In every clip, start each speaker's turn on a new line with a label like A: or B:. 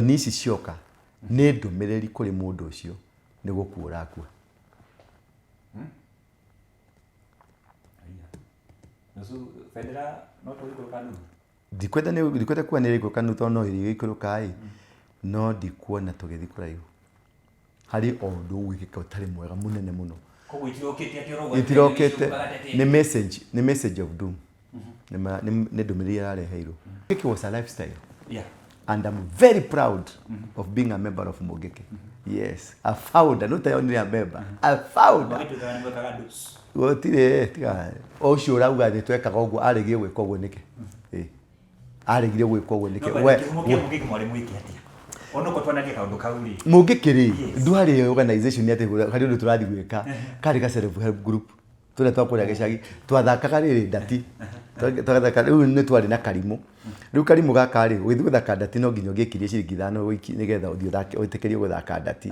A: thoni ici cioka nä ndå mä rä ri kå rä må ndå å cio nä gå kua å rakua. ndikwenda kuanä rä ikå kanu tondå no ä rä ikå rå kaä no ndikuona tå gä thiä kå raihu harä o å ndå å gwä kä ka å tarä mwega må nene må no itirokä nä message of doom nä ndå mä rä ri arareheirwo. Mogeke was a lifestyle. And I'm very proud of being a member of Mogeke. Yes, a founder, not only a member, a founder. Gotire tiga ocio urauga thä twekaga å guo aregire gwä ka å guo nä kä aregire gwä ka å guo nä kä Mogeke rä ndwarä organization atä harä å ndå tå rathiä gwä ka karä ga self help group tå rä a twakå rä a gä cagi twathakaga rä rä ndati twathaka rä u nä twarä na karimå rä u karimå gaka rä gå thiä gå thaka ndati no nginya å gä kirie ciringi 5 nä getha å tä kä rie gå thaka ndati.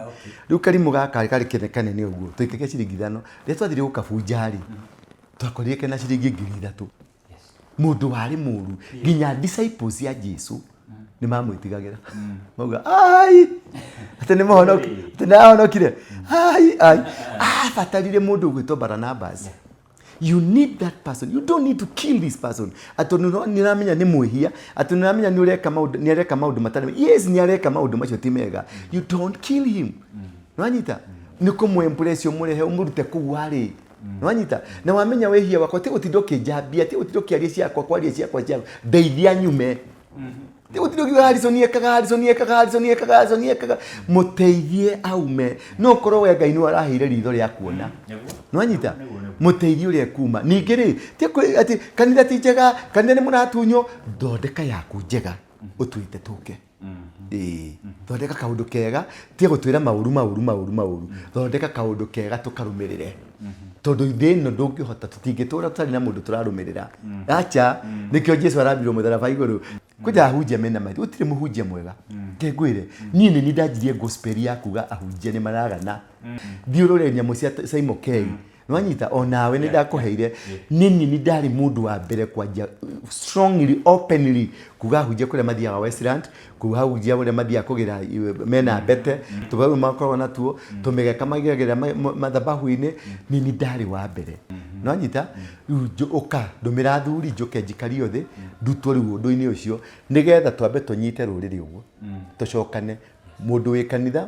A: Rä u karimå gaka karä kä kanene å guo tå kä ke ciringi 5 rä twathire gå kabunja rä twakorire kena ciringi 3,000 må ndå warä må ru nginya disciples ya Jesu nä mamwä tigagä ra mauga atä nä ahonokire batarire må ndå å gwä two Barnabas. You need that person. You don't need to kill this person. Ato ni ramenya ni muhia, ato ni ramenya ni areka maundu matari. Yes, ni areka maundu macio ti mega. You don't kill him. Nwanyita ni kumwempressio murehe umurute kuwari. Nwanyita na wamenya wehia wako ti utindo kijambia ti utindo kiaria ciakwa kwaria ciakwa ciakwa ndeithia nyume. Ti utindo ki Harrison ekaga muteithie aume no korwo we Ngai ni araheire ritho ria kuona. Nwanyita muteithio ria kuma ningi ri ti ati kanitha ti njega kanitha ni muratunyo thondeka yaku njega utuite tuke thondeka kaundu kega ti gutwira mauru thondeka kaundu kega tukarumirire tondu thino ndungihota tutingitura tutari na mundu turarumirira acha nikio Jesu arambirwo mutharaba iguru kuja hunjia mena mai utire muhunjia mwega kengwire nie ni ndajirie gospel ya kuga ahunjia ni maragana thiurure nyamo cia Simon K nwanyita onawe ni ndakuheire nini ni ndari mundu wa mbere kwanja strongly openly kuga hunjia kure mathia wa Westland kuga hunjia kure mathia kugira mena bete tubawe makoro na tuo tumegeka magiragira mathabahu-ini nini ndari wa mbere nwanyita uka ndumira thuri njuke njikario thi ndutwo riu undu-ini ucio nigetha twambe tunyite ruriri uguo tucokane mundu wi kanitha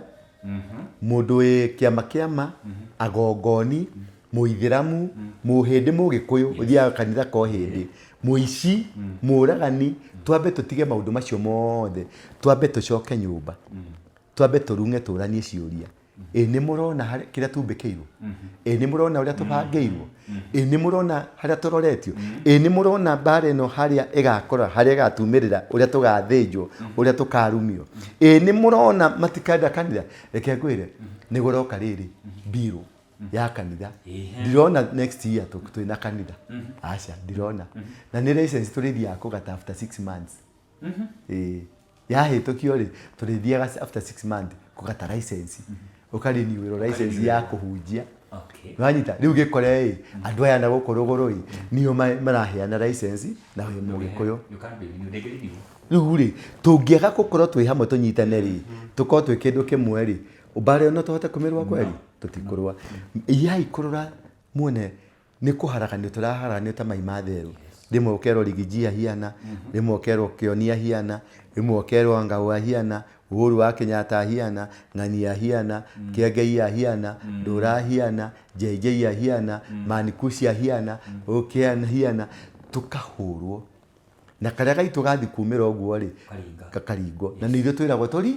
A: mundu wi kiama agongoni muithiramu muhindi mugikuyu uthia kanitha ko hindi muici muragani twambe tutige maundu macio mothe twambe tucoke nyumba twambe turunge turanie ciuria ni murona kiria tumbikirwo ni murona uria tubangeirwo ni murona haria turoretio ni murona bare no haria igakora haria igatumirira uria tugathinjwo uria tukarumio ni murona matikanda kanitha reke ngwire ni guroka riri biro ya kanitha ndirona next year twina kanitha acha ndirona na ni license turithia kugata after 6 months ya hitokio ri turithiaga after 6 months kugata license ukari ni wiro license ya kuhunjia nwanyita riu gikore andu aya na guko ruguru nio maraheana license na we mugikuyu riu ri tungiaga gukorwo twi hamwe tunyitane ri tukorwo twi kindu kimwe ri ubare no tuhote kumirwa kweli tutikurwa iyai kurura muone ni kuharaganio turaharaganio ta mai matheru rimwe ukero rigijia hiana rimwe ukero kionia hiana rimwe ukero ngau hiana Uhuru wa Kenyatta hiana ng'ania hiana Kiengei hiana Ndura hiana JJ hiana Manikusi hiana Okeana hiana tukahurwo na karia gaitu gathi kumira oguo ri kakaringo na nithu twiragwo turi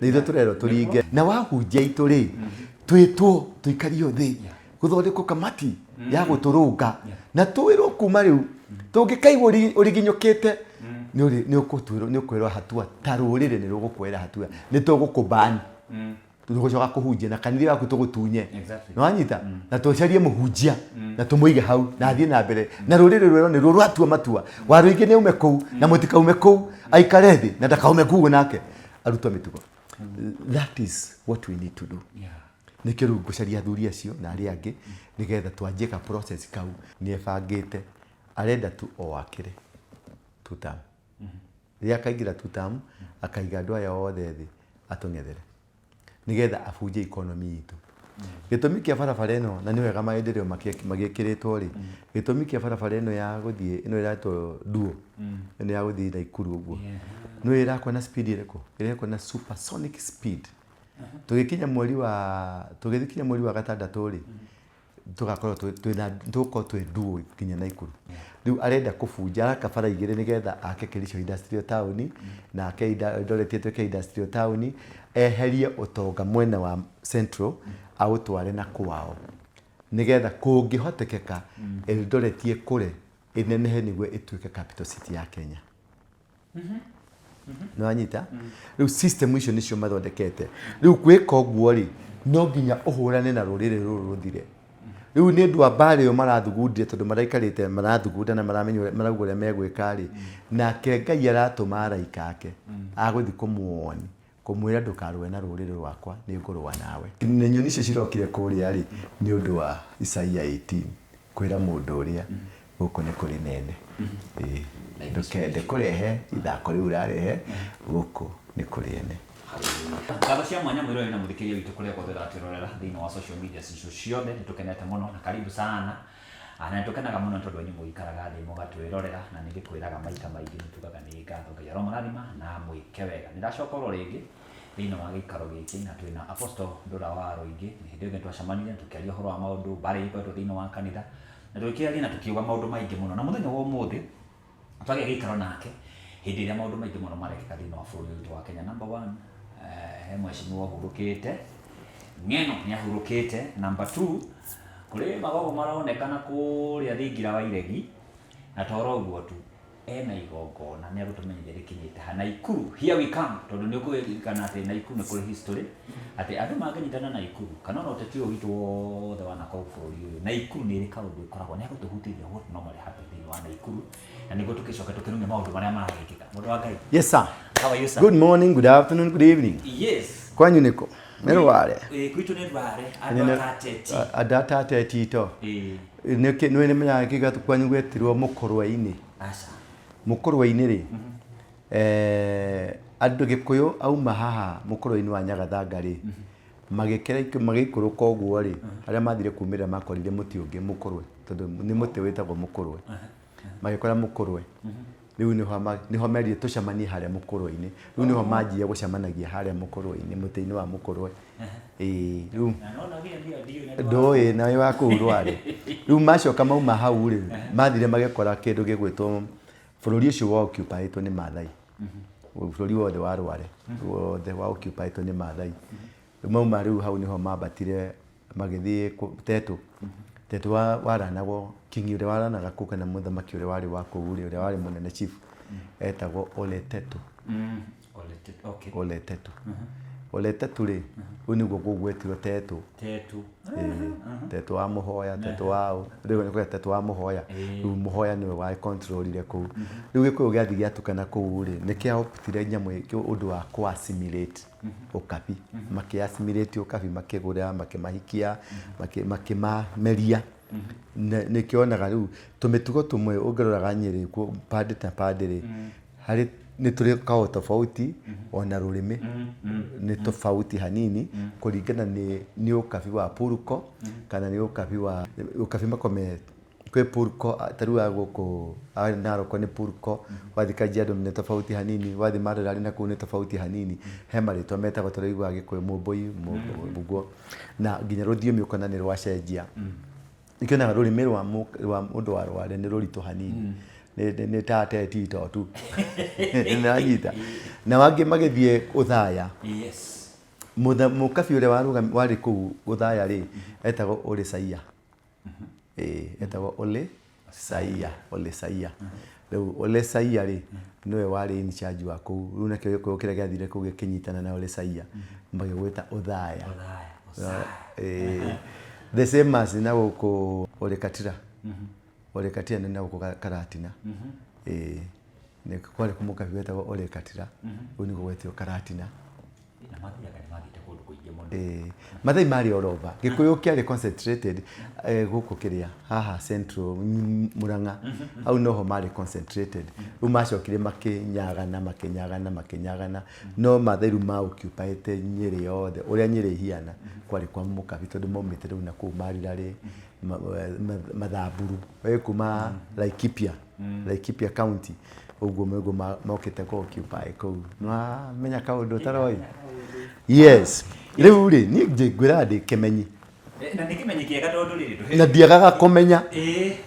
A: nithu turero turinge na wahunjia itu ri twitwo tuikario thi guthondekwo kamati ya guturunga na twirwo kuma riu tungikaigwo uriginyukite ni ukutwirwo ni ukwirwo hatua tarurire ni rugukwira hatua ni tugukubani tugucoka kuhunjia na kanitha yaku tugutunye nwanyita na tucarie muhunjia na tumuige hau na athie na mbere na rurire rwero ni rwatua matua waruingi ni ume kuu na mutikaume kuu aikare thi na ndakaume kuu nake arutwa mitugo. That is what we need to do. Nikio gucaria athuri acio na ari angi nigetha twanjie ka process kau ni ebangite arenda tu o wakire tuta ria kaingira tutam akaiga andũ aya othe thĩ atũng'ethere nigetha abunje economy itu gĩtũmi kĩa barabara ĩno na nĩ wega maendeleo magĩkĩrĩtwo rĩ gĩtũmi kĩa barabara ĩno ya gũthiĩ ĩno ĩratwo duo ĩno ya gũthiĩ Naikuru ũguo nĩ ĩrakwo na speed ĩrĩkũ ĩrakwo na supersonic speed tũgĩkinya mweri wa gatandatũ rĩ tugakorwo twĩ duo kinya Naikuru riu arenda kũbunja araka bara igĩrĩ nigetha ake Kericho industrial town na ake Eldoret ĩtuĩke industrial town eherie ũtonga mwena wa central aũtware na kwao nigetha kũngĩhotekeka Eldoret ĩkũre ĩnenehe nĩguo ĩtuĩke capital city ya Kenya. No anyita riu system icio nicio mathondekete riu gwĩka ũguo rĩ no nginya ũhũrane na rũrĩrĩ rũrũ rũthire riu nĩ ndwa bare yo marathugundire tondu maraikarite marathugunda na maramenyo marauga ũrĩa megwĩka rĩ nake Ngai aratũma araika ake agũthi kũmuoni kũmwĩra ndũkarũe na rũrĩrĩ rwakwa nĩ ngũrũa nawe. Nĩ nyoni icio cirokire kũrĩa rĩ nĩ ũndũ wa Isaia 18 kwĩra mũndũ ũrĩa gũkũ nĩ kũrĩ nene ndũkende kũrehe ithako rĩu ũrarehe gũkũ nĩ kũrĩ ene.
B: Kaba cia mwanya mwĩrore na mũthikĩria witũ kũrĩa guothe ũratwĩrorera thĩinĩ wa social media ciothe nĩtũkenete mũno na karibu sana na nĩtũkenaga mũno tondũ inyuĩ mũikaraga thĩ mũgatwĩrorera na nĩngĩkwĩraga maita maingĩ nĩtugaga nĩ ngatho Ngai aromarathima na mwĩke wega. Nĩndacoka oro rĩngĩ thĩinĩ wa gĩikaro gĩkĩ na twĩna Apostle Ndũra wa Rũingĩ hĩndĩ ĩyo twacemanirie tũkĩaria ũhoro wa maũndũ barĩ ikoretwo thĩinĩ wa kanitha na tũkĩaria na tũkiuga maũndũ maingĩ mũno na mũthenya wa ũmũthĩ twagĩa gĩikaro nake hĩndĩ ĩrĩa maũndũ maingĩ mũno marekĩka thĩinĩ wa bũrũri witũ wa Kenya. Number 1 he mheshimiwa hurukite ng'eno nĩ ahurukite. Number 2 kũrĩ magogo maronekana kũrĩa thingira wa Iregi na toro ũguo tu ena igongona nĩ agũtũmenyithia rĩkinyĩte ha Naikuru. Here we come tondũ nĩ ũkũririkana atĩ Naikuru nĩ kũrĩ history atĩ andũ mangĩnyitana Naikuru kana ona ũteti ũyũ witũ wothe wanakorwo bũrũri ũyũ Naikuru nĩ ĩrĩ kaũndũ ĩkoragwo nĩ agũtũhutĩria what normally happen thĩinĩ wa Naikuru na nĩguo tũkĩcoka tũkĩrũmia maũndũ marĩa maragĩkĩka. Mũndũ wa Ngai.
A: Yes sir.
B: How are you sir?
A: Good morning, good afternoon, good evening.
B: Yes.
A: Kwanyu nĩkũ? Nĩrware.
B: Kwitu nĩ Rware
A: adatete tito. Nĩ nĩmenyaga kĩgatũ kwanyu gwetirwo Mũkũrwe-inĩ.
B: Aca.
A: Mũkũrwe-inĩ rĩ andũ Gĩkũyũ auma haha Mũkũrwe-inĩ wa Nyagathanga rĩ magĩikũrũka ũguo rĩ arĩa mathire kumĩrĩra makorire mũtĩ ũngĩ Mũkũrwe tondũ nĩ mũtĩ wĩtagwo Mũkũrwe magĩkora Mũkũrwe riu niho merire tucemanie harĩa Mũkũrwe-inĩ riu niho manjia gũcemanagia harĩa Mũkũrwe-inĩ mũtĩ-inĩ wa Mũkũrwe riu ndũĩ na wĩ wa kũu Rware riu macoka mauma hau rĩ mathire magĩkora kĩndũ gĩgwĩtwo bũrũri ũcio wa occupyĩtwo nĩ Maathai bũrũri wothe wa Rware wothe wa occupyĩtwo nĩ Maathai mauma rĩu hau niho mambatire magĩthiĩ Tetu waranagwo King ũrĩa waranaga kũu kana mũthamaki ũrĩa warĩ wa kũu ũrĩa warĩ mũnene chief etagwo Ole Tetu. Ole Tetu. Ole Tetu rĩ ũyũ nĩguo gũgwetirwo Tetu. Tetu wa Mũhoya Tetu wao rĩu nĩkũrĩa Tetu wa Mũhoya rĩu Mũhoya nĩwe wa controlire kũu rĩu Gĩkũyũ gĩathi gĩatukana kũu rĩ nĩkĩahotire nyamũ ũndũ wa ku assimilate ũkabi makĩ-assimilate ũkabi makĩgũra makĩmahikia makĩmameria nĩkĩonaga rĩu tũmĩtugo tũmwe ũngĩroraga Nyĩrĩ pande ta pande rĩ harĩ nĩ tũrĩ kao tofauti ona rũrĩmĩ nĩ tofauti hanini kũringana nĩ ũkabi wa Purko kana nĩ ũkabi makome kwĩ Purko tarĩu wa gũkũ Narok nĩ Purko wathi Kajiado nĩ tofauti hanini wathi Maralal na kũu nĩ tofauti hanini he marĩtwa metagwo tũraigua Gĩkũyũ Mũmbũi ũguo na nginya rũthiomi ũkona nĩ rwacenjia ikĩonaga rũrĩmĩ rwa mũndũ wa Rware nĩ rũritũ hanini nĩ tate tito tu nĩranyita na wangĩ magĩthiĩ Ũthaya mũkabi ũrĩa warĩ kũu Ũthaya rĩ etagwo Ole Saia etagwo Ole Saia rĩu Ole Saia rĩ nĩwe warĩ in charge wa kũu rĩu nakĩo Gĩkũyũ kĩrĩa gĩathire kũu gĩkĩnyitana na Ole Saia magĩgwĩta Ũthaya the same as na gũkũ Ole Katira Ole Katira nĩ na gũkũ Karatina nĩ kwarĩ kũmũkabi wetagwo Ole Katira rĩu nĩguo gwetio Karatina
B: na mathiaga nĩ mathite kũndũ kũingĩ
A: mathai mari orova gikuyu kiari concentrated guku kiria haha central Murang'a au noho mari concentrated umacokire makinyagana no mathairu ma occupyte Nyeri yothe uria Nyeri hiana kwari kwa mukabi tondu maumite riu na ku marirari Mathamburu kuma Laikipia county uguo mokite ko occupy ko na menya kaundu taroi yes riu ri ni ngwira ndi kimenyi
B: na nikimenyi kiega tondu riri tuhe
A: na ndiagaga kumenya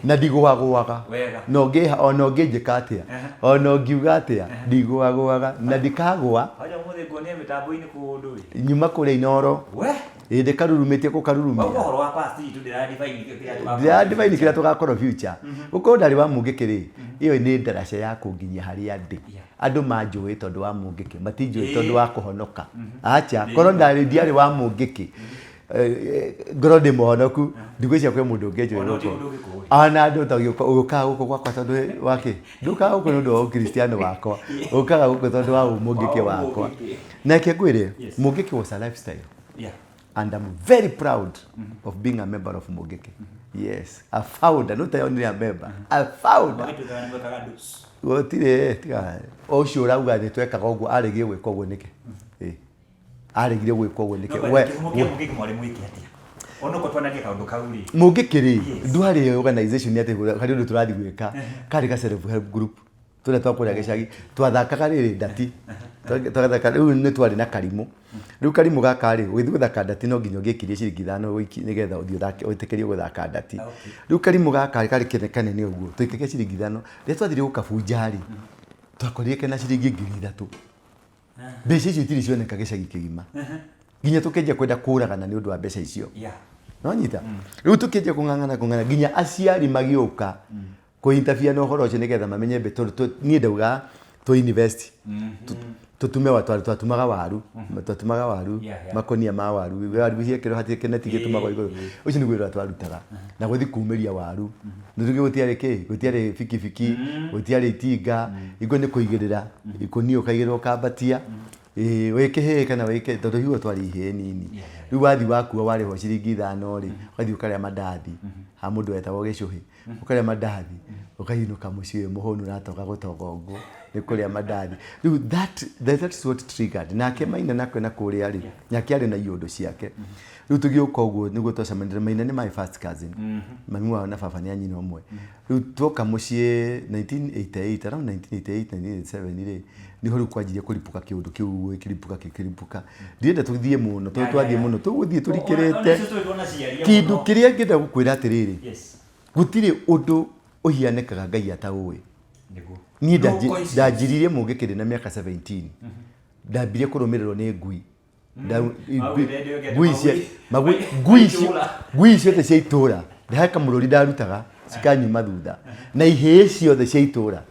A: na ndigwagwaga no ngiha ono ngijika atia ono ngiuga atia ndigwagwaga na ndikagwa
B: aja muthi ngonie mitambo-ini kundu
A: nyuma kure inoro
B: we
A: inde karurumitie ko karurumia
B: uhoro wa past tu ndira
A: divine kira tugakorwo future uko ndari wa mungikiri iyo ni ndaraca ya kunginyia haria ndi andu manjui tondu wa mungiki matinjui tondu wa kuhonoka acha korwo ndiari wa mungiki ngoro ndi muhonoku ndigwicia kwe mundu ngenjui guko ana andu uguka guko gwakwa tondu wake nduka guko nundu wa ukristiano wakwa ukaga guko tondu wa mungiki wakwa na kegwire mungiki was a lifestyle and I'm very proud of being a member of Mugiki. Yes, a founder, not only a member, a founder. Gotire ocio urauga ni twekaga uguo arigie gwika uguo niki arigie gwika uguo niki
B: we Mugiki mwari mwiki atia ono ko twanagia kaundu kauri
A: Mugiki ri ndwari organization ni ati kari undu turathi gwika kari ka self help group tuna twakuria gicagi twathakaga riri ndati twathaka riu ni twari na karimu riu karimu gaka ri withi guthaka ndati no nginya ngikirie ciringi 5 wiki nigetha uthio thake witikirie guthaka ndati riu karimu gaka kari kinekane ni uguo twikike ciringi 5 ria twathire gukabunjari twakorire kena ciringi 3000 mbeca icio itiri cioneka gicagi kigima nginya tukenja kwenda kuragana ni undu wa mbeca icio no nyita riu tukenja kung'ang'ana nginya aciari magiuka ko interview no horo ucio nigetha mamenye mbe ni ndauga to invest tutume watu twatumaga waru makonia ma waru hiekero hatie keneti gitumaga iguru ucio ni gwira twarutaga na guthi kumeria waru ndugi gutiare fiki gutiare itinga igo ni kuigirira ikonio kaigirwo kambatia weke kana weke tondu hiwa twari ihe nini riu wathi waku wari ho ciringi 5 ri wathi ukaria mandathi ha mundu wetagwo gicuhi ukaria mandathi ukainuka muciĩ muhonu ratoka gutogongo ni kuria mandathi riu that is what triggered nake maina nakwe na kuria ri nyake ari na iundu ciake riu tugiuka uguo niguo twacemanire maina ni my first cousin mami wao na baba ni anyina omwe riu twoka muciĩ 1988 around 1987 ri niho riu kwanjirie kuripuka kiundu kiu kiripuka ndienda tuthie muno twathie muno tuguthie turikirite kindu kiria ngenda gukwira atiriri gutire undu uhianekaga Ngai ataui ni ndanjiririe Mugiki na miaka 17 ndambire kurumirirwo ni ngui ngui ciothe cia itura ndaheka mururi ndarutaga cikanyuma thutha na ihĩĩ ciothe cia itura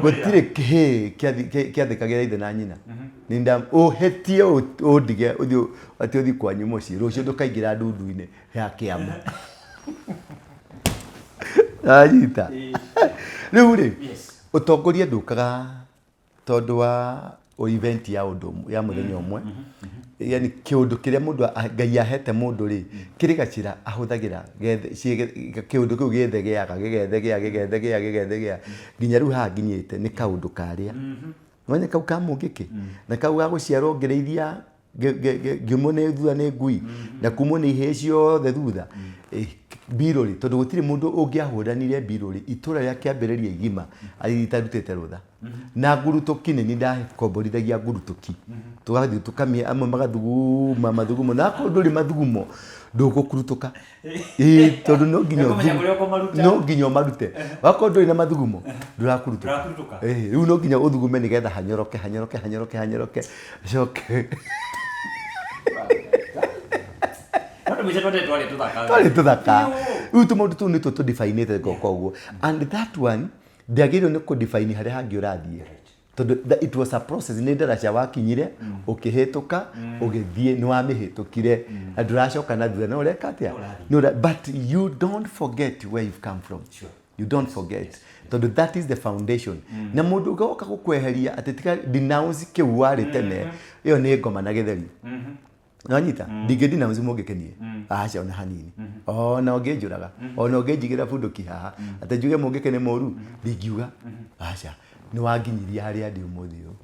A: gutire kiathikagira ithe na nyina ni ndam uhetie undige uthio ati uthi kwanyu mucii rucio ndukaingira ndundu-ini ya kiama ajita riu ri utongoria ndukaga tondu wa event ya undu ya muthenya umwe yani kiundu kiria mundu Ngai ahete mundu ri kiri gacira ahuthagira kiundu kiu githegeaga nginya riu ha nginyite ni kaundu karia mwanya kau ka Mugiki na kau ga guciarwo ngereithia ngiumo ni thutha ni ngui na kumo ni ihĩĩ ciothe thutha birori tondu gutire mundu ungiahuranire birori itura ria kiambiriria igima aritarutite rutha na ngurutuki ni ndakomborithagia ngurutuki tugathi tukamia amwe magathuguma mathugumo na nduri mathugumo ndugukurutuka tondu no nginya marute wako nduri na mathugumo ndurakurutuka riu no nginya uthugume nigetha hanyoroke coke twari tuthaka riu tumaundu tu ni tu definite koguo and that one ndiagirwo ni kudefine haria hangi urathie tondu it was a process ni ndaraca wakinyire ukihituka ugithie ni wamihitukire na nduracoka na thutha no ureka atia but you don't forget where you've come from. You don't forget tondu that is the foundation na mundu ugoka gukweheria ati tika denounce kiu wari tene iyo ni ngoma na githeri Nanyita ndingĩndina mũciĩ mũngĩkenie aca ona hanini ona ũngĩnjũraga ona ũngĩnjigĩra bunduki haha atĩ njuge mũngĩkene mũru ndingiuga aca nĩ wanginyiria harĩa ndĩ ũmũthĩ ũyũ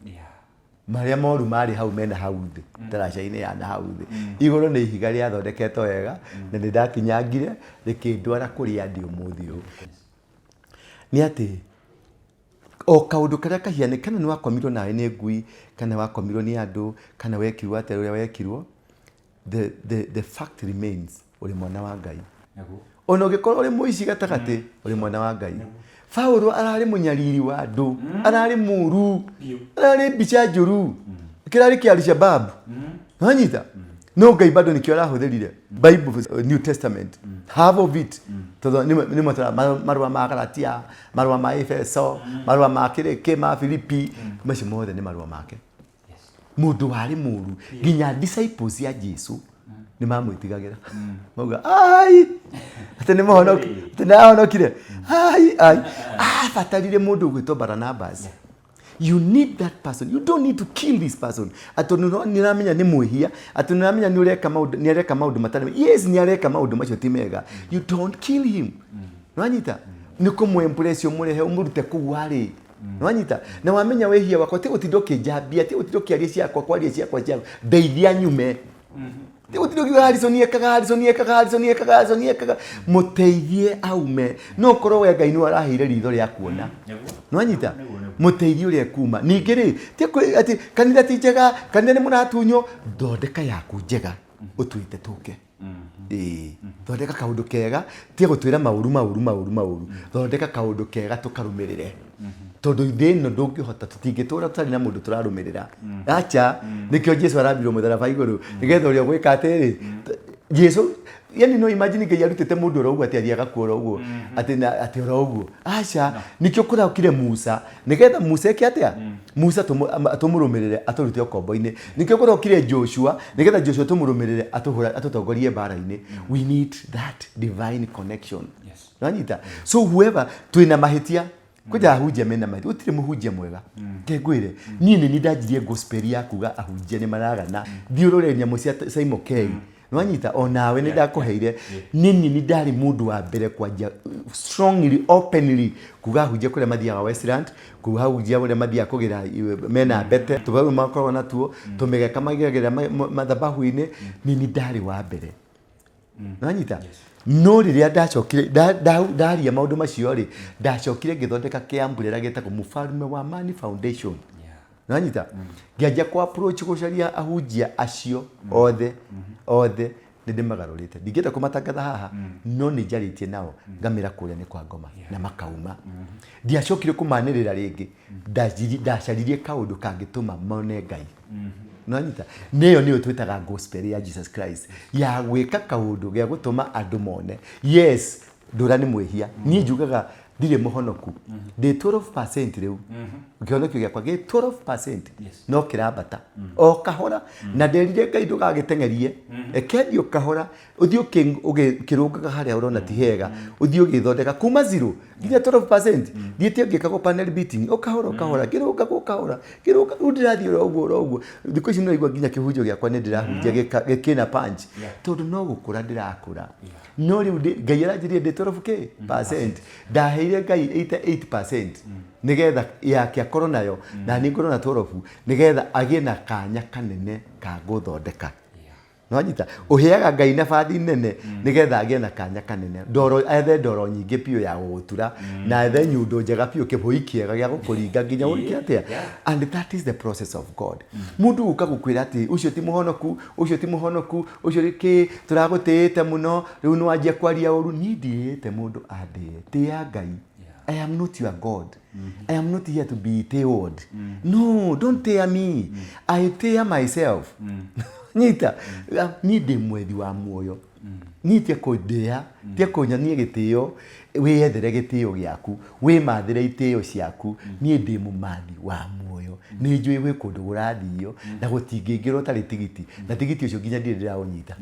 A: marĩa moru marĩ hau mena hau thĩ ndaraca-inĩ ya na hau thĩ igũrũ nĩ ihiga rĩathondeketwo wega na nĩ ndakinyangire rĩkĩndwara kũrĩa ndĩ ũmũthĩ ũyũ nĩ atĩ o kaũndũ karĩa kahiane kana nĩ wakomirwo nawe nĩ ngui kana wakomirwo nĩ andũ kana wekirwo atĩa ũrĩa wekirwo the fact remains ũrĩ mwana wa Ngai ona ũngĩkorwo ũrĩ mũici gatagatĩ ũrĩ mwana wa Ngai Paulo ararĩ mũnyariri wa andũ ararĩ mũru ararĩ mbica njũru kĩrarĩ kĩa Al-Shabab wanyita no Ngai bado nĩkĩo arahũthĩrire Bible New Testament half of it tondũ nĩ marũa ma Galatia marũa ma Efeso marũa ma Kĩrĩkĩ ma Filipi macio mothe nĩ marũa make mũndũ warĩ mũru nginya disciples ya Jesu nĩ mamwĩtigagĩra mauga ai atĩ nĩ mũhonoki atĩ nĩ ahonokire ai abatarire mũndũ ũgwĩtwo Barnabas. You need that person. You don't need to kill this person. Atĩ nĩramenya nĩ mwĩhia atĩ nĩramenya nĩ areka maũndũ matarĩ yes nĩ areka maũndũ macio ti mega. You don't kill him. Nĩwanyita nĩ kũmwembrace ũmũrehe ũmũrute kũu arĩ nĩwanyita na wamenya wehia wakwa ti gũtinda ũkĩnjambia ti gũtinda ũkĩaria ciakwa kwaria ciakwa ndeithia nyume ti gũtinda ũkiuga Harrison ekaga mũteithie aume no korwo we Ngai nĩ araheire ritho rĩa kuona nĩwanyita mũteithie ũrĩa kuma ningĩ rĩ ti atĩ kanitha ti njega kanitha nĩ mũratunywo thondeka yaku njega ũtwĩte tũke thondeka kaũndũ kega ti gũtwĩra maũru thondeka kaũndũ kega tũkarũmĩrĩre tondũ thĩno ndũngĩhota tũtingĩtũra tũtarĩ na mũndũ tũrarũmĩrĩra acha nĩkĩo Jesu arambirwo mũtharaba igũrũ nĩgetha ũrĩa gwĩka atĩrĩ Jesu yani no imagine Ngai arutĩte mũndũ ũroũguo atĩ athiaga kuora ũguo atĩ ũroũguo acha nĩkĩo kũraũkire Musa nĩgetha Musa eke atĩa Musa tũmũrũmĩrĩre atũrute ũkombo-inĩ nĩkĩo kũraũkire Joshua nĩgetha Joshua tũmũrũmĩrĩre atũtongorie mbara-inĩ we need that divine connection nanyita so whoever twĩna mahĩtia kuja ahunjia mena mahĩtia ũtirĩ mũhunjia mwega ngwĩre niĩ nĩ ndanjirie gospel ya kuga ahunjia nĩ maragana thiũrũre nyamũ cia Simon K nĩwanyita onawe nĩ ndakũheire nini nĩ ndarĩ mũndũ wa mbere kwanja strongly openly kuga ahunjia kũrĩa mathiaga Westland kuga ahunjia kũrĩa mathiaga kũgĩra mena mbete tũbaũ makorwo natuo tũmĩgeka magĩgĩra mathabahu-inĩ nini ndarĩ wa mbere nĩwanyita no rĩrĩa ndacokire ndaria maũndũ macio rĩ ndacokire ngĩthondeka kĩambũrĩra gĩtagwo Mũfarume wa Amani Foundation nanyita ngĩanjia kwa approach gũcaria ahunjia acio othe nĩndĩmagarũrĩte ndingĩenda kũmatangatha haha no nĩ njarĩtie nao ngamĩra kũrĩa nĩ kwa ngoma na makauma ndiacokire kũmanĩrĩra rĩngĩ ndacaririe kaũndũ kangĩtũma mone Ngai nanyita nĩyo nĩyo twĩtaga gospel ya Jesus Christ ya gwĩka kaũndũ gĩa gũtũma andũ mone yes ndũra nĩ mwĩhia niĩ njugaga ndirĩ mũhonoku ndĩ 12% rĩu kĩonekio gĩakwa gĩ 12% no kĩrambata o kahora na nderire Ngai ndũgagĩteng'erie ekendio kahora ũthiĩ ũkĩrũngaga harĩa ũrona ti hega ũthiĩ ũgĩthondeka kuma 0 nginya 12% thiĩte ngĩkagwo panel beating o kahora kĩrũngagwo kahora kĩrũnga rĩu ndĩrathiĩ ũguo thikũ ici nĩraigua nginya kĩhunjio gĩakwa nĩ ndĩrahunjia gĩkĩna punch tondũ no gũkũra ndĩrakũra no rĩu Ngai aranjirie ndĩ 12% ndaheire Ngai 88% nĩgetha yake akorwo nayo na nĩ ngorwo na 12 nĩgetha agĩe na kanya kanene ka gũthondeka nĩwanyita ũheaga Ngai nabathi nene nĩgetha agĩe na kanya kanene ethe ndoro nyingĩ piũ ya gũgũtura na ethe nyundo njega piũ kĩbũi kĩega gĩa gũkũringa nginya ũrĩke atĩa and that is the process of God mũndũ ũka gũkwĩra atĩ ũcio ti mũhonoku ũcio rĩkĩ tũragũtĩĩte mũno rĩu nĩ wanjia kwaria ũru niĩ ndiĩte mũndũ andĩe tĩa Ngai I am not your God. I am not here to be tailed. No, don't tear me. I tear myself. Nyita, ni ndĩ mwethi wa muoyo. Ni tie kũndĩa, tie kũnyania gĩtĩo, wĩyethere gĩtĩo gĩaku, wĩmathĩre itĩo ciaku, ni ndĩ mũmathi wa muoyo. Nĩ njũĩ gwĩ kũndũ ũrathio na gũtingĩingĩra ũtarĩ tigiti. Na tigiti ũcio nginya ndirĩ ndĩraũnyita.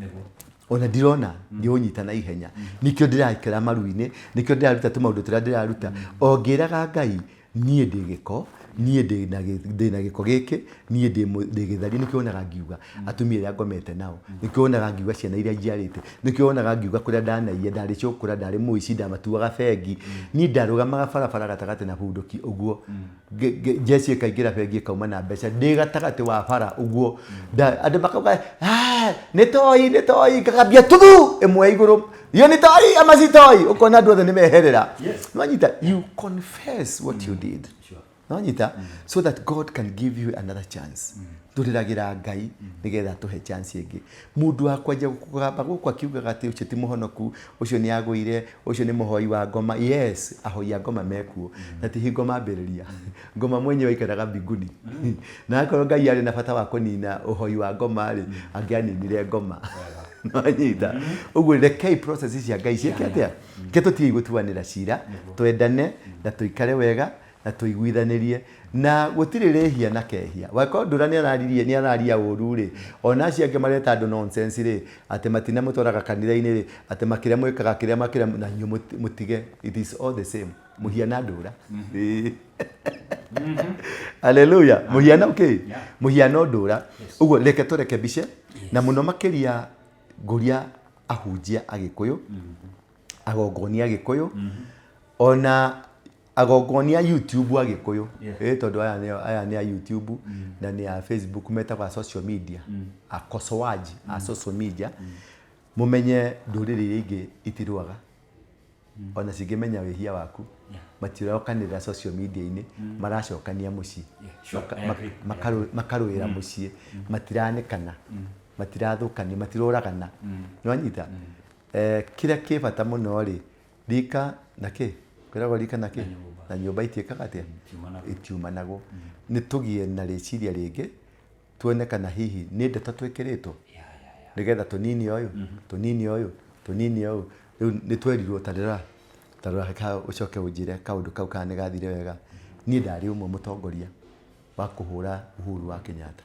A: Ona ndirona ndiũnyita na ihenya nikĩo ndĩrakĩra maru-inĩ nikĩo ndĩraruta tũmaũndũ tũrĩa ndĩraruta o ngĩraga Ngai niĩ ndĩ gĩko niĩ ndĩna gĩko gĩkĩ, niĩ ndĩ gĩthari, nĩkĩo wonaga ngiuga atumia arĩa ngomete nao, nĩkĩo wonaga ngiuga ciana iria njiarĩte, nĩkĩo wonaga ngiuga kũrĩa ndanaiyia, ndarĩ cũkũra, ndarĩ mũici, ndamatuaga bengi, niĩ ndarũgamaga barabara gatagatĩ na bunduki ũguo, njeci ĩkaingĩra bengi ĩkauma na mbeca ndĩ gatagatĩ wa bara ũguo, andũ makauga nĩ toi, ngakambia tuthu ĩmwe igũrũ, yo nĩ toi ama si toi, ũkona andũ othe nĩ meherera. Nwanyita, you confess what you did. Nwanyita, so that God can give you another chance. Tũrĩragĩra Ngai nĩgetha tũhe chance ĩngĩ. Mũndũ wakwanjia kũgamba gũkũ akiugaga atĩ ũcio ti mũhonoku, ũcio nĩ agũire, ũcio nĩ mũhoi wa ngoma. Yes, ahoi a ngoma mekuo, na ti hingo mambĩrĩria. Ngoma mwenyewe aikaraga mbinguni. Na akorwo Ngai arĩ na bata wa kũnina ũhoi wa ngoma rĩ, angĩaninire ngoma. Nwanyita, ũguo rekei process cia Ngai ciĩke atĩa? Ke tũtige gũtuanĩra cira, twendane na tũikare wega na tũiguithanĩrie na gũtirĩ rĩhia na kehia. Wakorwo ndũra nĩ araria ũru rĩ, ona acio angĩ mareta andũ nonsense rĩ, atĩ matina mũtwaraga kanitha-inĩ rĩ, atĩ makĩrĩa mwĩkaga kĩrĩa makĩrĩa na inyuĩ mũtige. It is all the same. Mũhiana ndũra. Hallelujah. Mũhiana okay. Mũhiana ndũra. Ũguo reke tũrekebishe na mũno makĩria ngũria ahunjia Agĩkũyũ, agongonia Agĩkũyũ, ona agongonia YouTube Agĩkũyũ, tondũ aya nĩ a YouTube na nĩ a Facebook metagwo social media, akosoaji a social media, mũmenye ndũrĩrĩ iria ingĩ itirũaga, ona cingĩmenya wĩhia waku, matirokanĩrĩra social media-inĩ, maracokania mũciĩ, makarũĩra mũciĩ, matiranĩkana, matirathũkania, matiroragana. Nĩwanyita, kĩrĩa kĩ bata mũno rĩ, rika na kĩ, kwĩragwo rika na kĩ, na nyũmba itiĩkaga atĩa, itiumanagwo. Nĩ tũgie na rĩciria rĩngĩ, tuone kana hihi nĩ ndeto twĩkĩrĩtwo, nĩgetha tũnini ũyũ, rĩu nĩ twerirwo tarora ũcoke ũnjĩre kaũndũ kau kana nĩgathire wega. Niĩ ndarĩ ũmwe mũtongoria wa kũhũra Uhuru wa Kenyatta,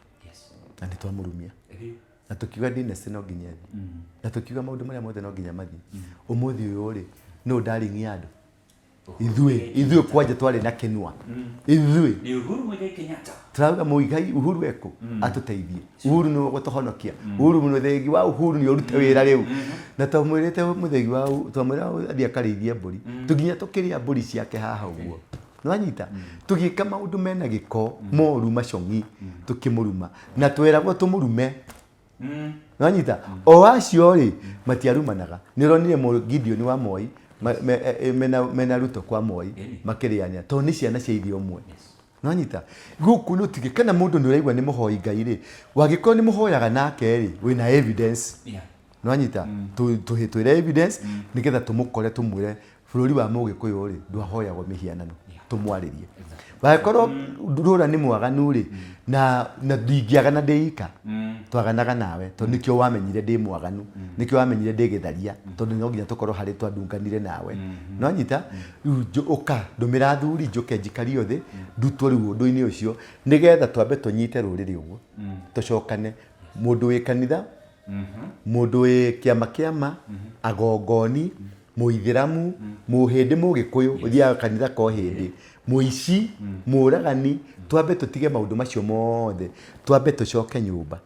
A: na nĩ twamũrumia, na tũkiuga dynasty no nginya thĩ, na tũkiuga maũndũ marĩa mothe no nginya mathiĩ. Ũmũthĩ ũyũ rĩ, no ndaringia andũ, ithuĩ kwanja twarĩ na Kenua, ithuĩ
B: ni Uhuru Muigai Kenyatta
A: turauga Muigai Uhuru eko atuteithie, Uhuru nĩ gũtũhonokia, Uhuru mũthegi wa Uhuru nĩ ũrute wĩra rĩu, na twamwĩrĩte mũthegi wa twamwĩra athiĩ akarĩithie mbũri, tũginya tũkĩrĩa mbũri ciake haha ũguo. Nwanyita, tũgĩka maũndũ mena gĩko moru macong'i tũkĩmũruma na tweragwo tũmũrume. Nwanyita, o acio rĩ matiarumanaga. Nĩ ũronire Gideon wa Moi mena Ruto kwa Moi makĩrĩania tondũ nĩ ciana cia ithe ũmwe. Nwanyita, gũkũ nĩ tige kana mũndũ nĩ ũraigua nĩ mũhoi Ngai rĩ, wagĩkorwo nĩ mũhoyaga nake rĩ, wĩna evidence. Nwanyita, twĩre evidence nĩgetha tũmũkore tũmwĩre bũrũri wa Mũgĩkũyũ rĩ ndwahoyagwo mĩhianano, tũmwarĩrie. Wagĩkorwo ndũra nĩ mwaganu rĩ, na ndingĩagana ndĩika, twaganaga nawe tondũ nĩkĩo wamenyire ndĩ mwaganu, nĩkĩo wamenyire ndĩ gĩtharia, tondũ no nginya tũkorwo harĩ twandunganire nawe. Nwanyita, ũka ndũmĩra athuri njũke njikario thĩ, ndutwo rĩu ũndũ-inĩ ũcio, nĩgetha twambe tũnyite rũrĩrĩ ũguo, tũcokane. Mũndũ wĩ kanitha, mũndũ wĩ kĩama, agongoni, Mũithĩramu, Mũhĩndĩ Mũgĩkũyũ, ũthiaga kanitha kwa hĩndĩ, mũici, mũragani, twambe tũtige maũndũ macio mothe, twambe tũcoke nyũmba,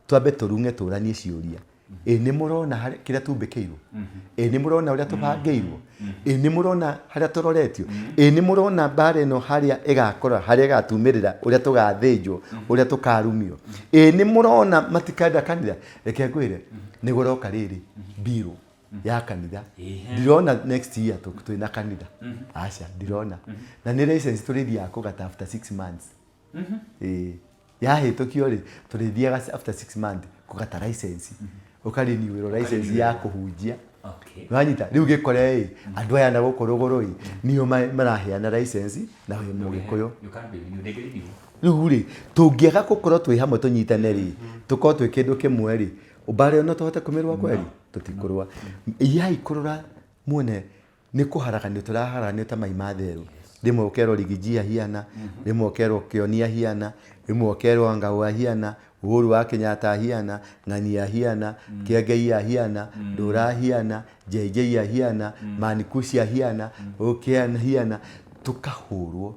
A: twambe tũrunge tũranie ciũria. Nĩ mũrona kĩrĩa tumbĩkĩirwo, nĩ mũrona ũrĩa tũbangĩirwo, nĩ mũrona harĩa tũroretio, nĩ mũrona mbara ĩno harĩa ĩgakora, harĩa ĩgatumĩrĩra, ũrĩa tũgathĩnjwo, ũrĩa tũkarumio, nĩ mũrona matikenda kanitha. Reke ngwĩre nĩ gũroka rĩrĩ mbirũ ya kanitha, ndirona next year twĩna kanitha, aca ndirona, na nĩ license tũrĩthiaga kũgata after 6 months. Yahĩtũkio rĩ tũrĩthiaga after 6 months kũgata license, ũkarĩniũĩrwo license ya kũhunjia. Nwanyita, rĩu gĩkore andũ aya na gũkũ rũgũrũ nĩo maraheana license na wĩ Mũgĩkũyũ. Rĩu rĩ tũngĩaga gũkorwo twĩ hamwe tũnyitane rĩ, tũkorwo twĩ kĩndũ kĩmwe rĩ, ũmbare no tũhote kũmĩrũa kweri, tũtikũrũa. Iyai kũrora muone nĩ kũharaganio tũraharaganio ta mai matherũ. Rĩmwe ũkerwo Rigiji ahiana, rĩmwe ũkerwo Kĩoni ahiana, rĩmwe ũkerwo Ngau ahiana, Uhuru wa Kenyatta ahiana, Ng'ani ahiana, Kĩengei ahiana, Ndũra ahiana, JJ ahiana, Manikusi ahiana, Ũkĩ ahiana, tukahũrwo